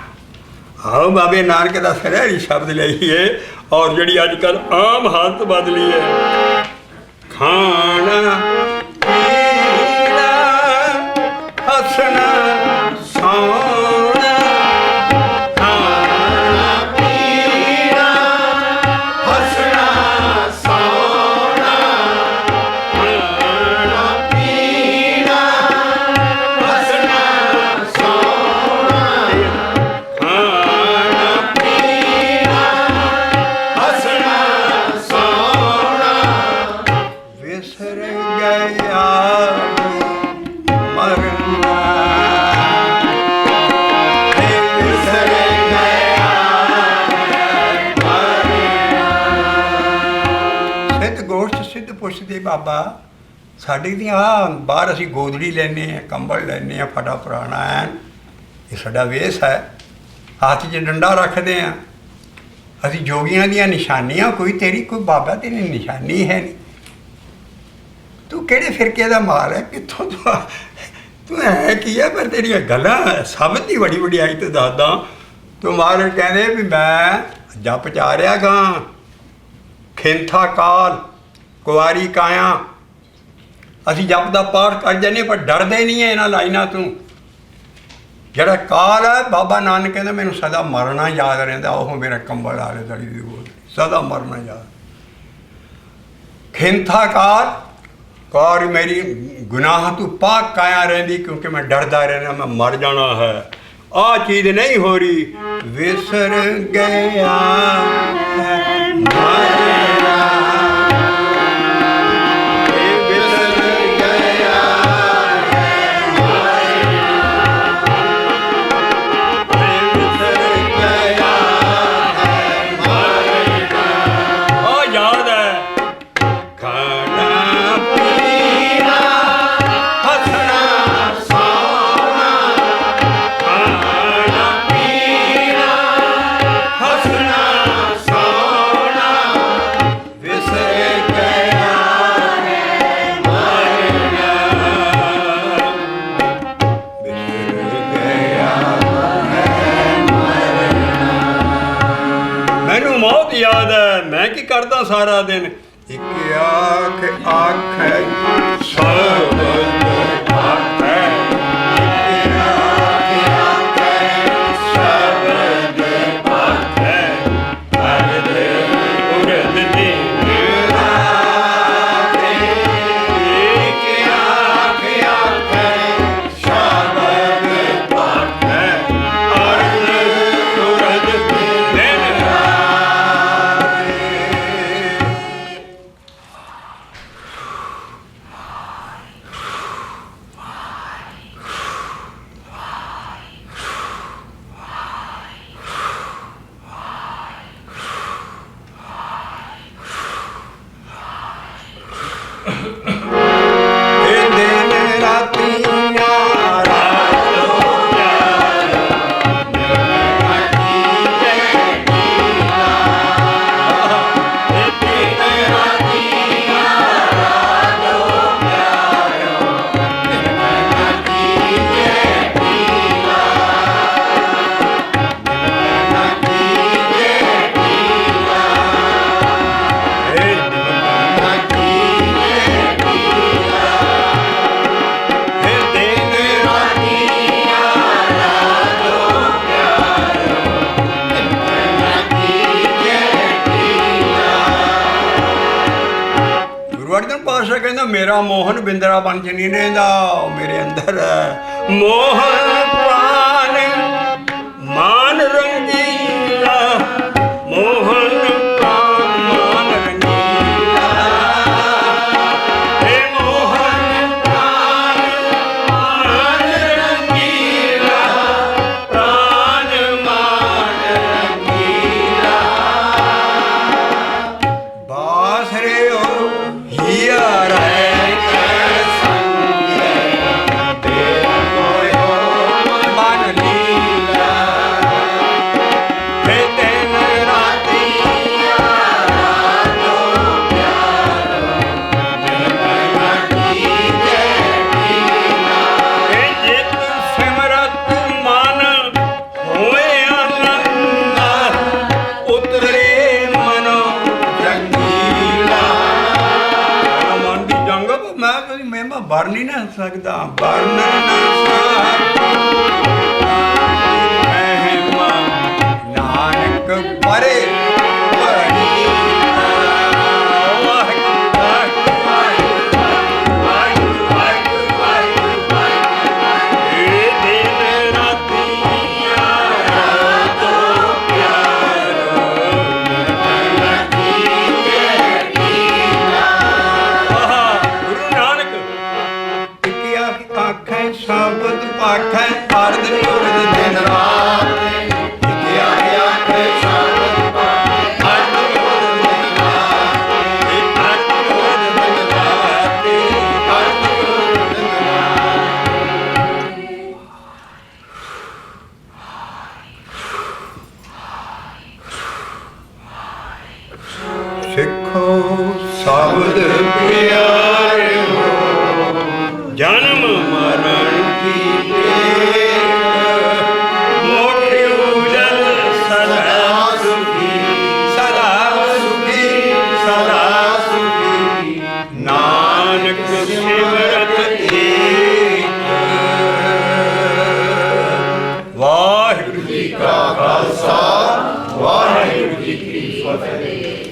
Speaker 1: आओ बाबे नानक का सरहरी शब्द लिखिए और जी अजकल आम हालत बदली है खाना पीना हसना सौना खाना पीना हसना ਪੁੱਛਦੇ ਬਾਬਾ ਸਾਡੇ ਦੀਆਂ ਆਹ ਬਾਹਰ ਅਸੀਂ ਗੋਦੜੀ ਲੈਂਦੇ ਹਾਂ, ਕੰਬਲ ਲੈਂਦੇ ਹਾਂ, ਫਟਾ ਪੁਰਾਣਾ ਐ, ਇਹ ਸਾਡਾ ਵੇਸ ਹੈ, ਹੱਥ 'ਚ ਡੰਡਾ ਰੱਖਦੇ ਹਾਂ, ਅਸੀਂ ਜੋਗੀਆਂ ਦੀਆਂ ਨਿਸ਼ਾਨੀਆਂ, ਕੋਈ ਤੇਰੀ ਕੋਈ ਬਾਬਾ ਤੇਰੀ ਨਿਸ਼ਾਨੀ ਹੈ ਨਹੀਂ, ਤੂੰ ਕਿਹੜੇ ਫਿਰਕੇ ਦਾ ਮਾਲ ਹੈ, ਕਿੱਥੋਂ ਤੂੰ ਹੈ ਕੀ ਹੈ, ਪਰ ਤੇਰੀਆਂ ਗੱਲਾਂ ਸਭ ਦੀ ਬੜੀ ਵਡਿਆਈ ਤੇ ਦੱਸਦਾ। ਤੂੰ ਮਹਾਰਾਜ ਕਹਿੰਦੇ ਵੀ ਮੈਂ ਜਪ ਚਾ ਰਿਹਾ ਗਾਂ, ਖਿੰਥਾ ਕਾਲ ਕੁਆਰੀ ਕਾਇਆ, ਅਸੀਂ ਜਪ ਦਾ ਪਾਠ ਕਰ ਜਾਂਦੇ ਪਰ ਡਰਦੇ ਨਹੀਂ ਹੈ ਇਹਨਾਂ ਲਾਈਨਾਂ ਤੋਂ। ਜਿਹੜਾ ਕਾਲ ਹੈ ਬਾਬਾ ਨਾਨਕ ਕਹਿੰਦਾ ਮੈਨੂੰ ਸਦਾ ਮਰਨਾ ਯਾਦ ਰਹਿੰਦਾ, ਉਹ ਮੇਰਾ ਕੰਬਲ ਆਲੇ ਦੜੀ ਦੀ ਬੋਲ, ਸਦਾ ਮਰਨਾ ਯਾਦ। ਖਿੰਥਾ ਕਾਲ ਕੌਰ ਮੇਰੀ ਗੁਨਾਹ ਤੂੰ ਪਾਕ ਕਾਇਆ ਰਹਿੰਦੀ, ਕਿਉਂਕਿ ਮੈਂ ਡਰਦਾ ਰਹਿਣਾ ਮੈਂ ਮਰ ਜਾਣਾ ਹੈ, ਆਹ ਚੀਜ਼ ਨਹੀਂ ਹੋ ਰਹੀ। ਵਿਸਰ ਗਿਆ ਹੈ ਮਰਨਾ, ਵਿਸਰ ਗਿਆ ਹੈ ਮਰਨਾ, ਵਿਸਰ ਗਿਆ ਹੈ ਮਰਨਾ, ਆਹ ਯਾਦ ਹੈ। ਖਾਣਾ ਪੀਣਾ ਹੱਸਣਾ ਸੌਣਾ, ਖਾਣਾ ਪੀਣਾ ਹੱਸਣਾ ਸੌਣਾ, ਵਿਸਰ ਗਿਆ ਹੈ ਮਰਨਾ, ਵਿਸਰ ਗਿਆ ਹੈ ਮਰਨਾ। ਮੈਨੂੰ ਮੌਤ ਯਾਦ ਹੈ, ਮੈਂ ਕੀ ਕਰਦਾ ਸਾਰਾ ਦਿਨ, ਇੱਕ ਆਖ ਆਖੈ ਸ਼ਬਦ ਆਖੈ, ਇੱਕ ਆਖ ਆਖੈ ਸ਼ਬਦ ਆਖੈ, ਅਰਧ ਉਰਧ ਦਿਨ ਰਾਤੇ, ਇੱਕ ਆਖ ਆਖੈ ਸ਼ਬਦ ਆਖੈ, ਅਰਧ ਉਰਧ ਦਿਨ ਰਾਤੇ। ਇਹ ਦਿਨ ਰਾਤੀਆਂ ਰਾਤੋਂ ਪਿਆਰਾ, ਨਿਰਮਲ ਕੀ ਜੈ ਨੀਲਾ। ਇਹ ਦਿਨ ਰਾਤੀਆਂ ਰਾਤੋਂ ਪਿਆਰਾ, ਨਿਰਮਲ ਕੀ ਜੈ ਨੀਲਾ, ਨਿਰਮਲ ਕੀ ਜੈ ਨੀਲਾ, ਇਹ ਨਿਰਮਲ ਕੀ ਗੁਰੂ ਅਰਜਨ ਪਾਤਸ਼ਾਹ ਕਹਿੰਦਾ ਮੇਰਾ ਮੋਹਨ ਬਿੰਦਰਾ ਬਣ ਚ ਨਹੀਂ ਰਹਿੰਦਾ, ਉਹ ਮੇਰੇ ਅੰਦਰ ਹੈ। ਮੋਹਨ ਪ੍ਰਾਨ ਮਾਨ ਰੰਗੀਲਾ, ਮੋਹਨ ਪ੍ਰਾਨ ਮਾਨ ਰੰਗੀਲਾ, हे ਮੋਹਨ ਪ੍ਰਾਨ ਮਾਨ ਰੰਗੀਲਾ, ਪ੍ਰਾਨ ਮਾਨ ਰੰਗੀਲਾ, ਬਾਸਰੇ ਓ ਹੀਆ ਰਹਿ ਕੈ ਸੰਗੇ, ਤੇਰਾ ਮੋਇ ਮਨ ਲੀਲਾ, हे ਦਿਨ ਰਾਤੀਆਂ ਰਾਤੋਂ ਪਿਆਰਾ, ਨਿਰਮਲ ਕੀ ਜੈ ਨੀਲਾ, हे ਜਿਤ ਸਿਮਰਤ ਮਨ ਹੋਏ ਆਨੰਦਾ, ਉਤਰੇ ਮਨ ਜੰਗੀਲਾ। ਮਨ ਦੀ ਜੰਗ ਮੈਂ ਕਦੀ ਮਹਿਮਾ ਵਰ ਨਹੀਂ ਨਾ ਸਕਦਾ, ਵਰਨ ਨਾ ਮਹਿਮਾ ਨਾਨਕ ਪਰੇ ਬੜੀ। ਇਹ ਦਿਨ ਰਾਤੀਆਂ ਰਾਤੋਂ ਪਿਆਰਾ, ਨਿਰਮਲ ਕੀ ਜੈ ਨੀਲਾ। ਗੁਰੂ ਨਾਨਕ ਇੱਕ ਆਖੈ ਸ਼ਬਦ ਪਾਖੈ, ਅਰਧ ਉਰਧ ਦਿਨ ਰਾਤ, ਇੱਕ ਆਖੈ ਸ਼ਬਦ ਪਾਖੈ, शब्द प्यारे हो जन्म मरण की टेक मोक्ष उजल सदा सुखी सदा सुखी सदा सुखी नानक सिमरत एक वाहिगुरू जी का खालसा वाहिगुरू जी की फतेह।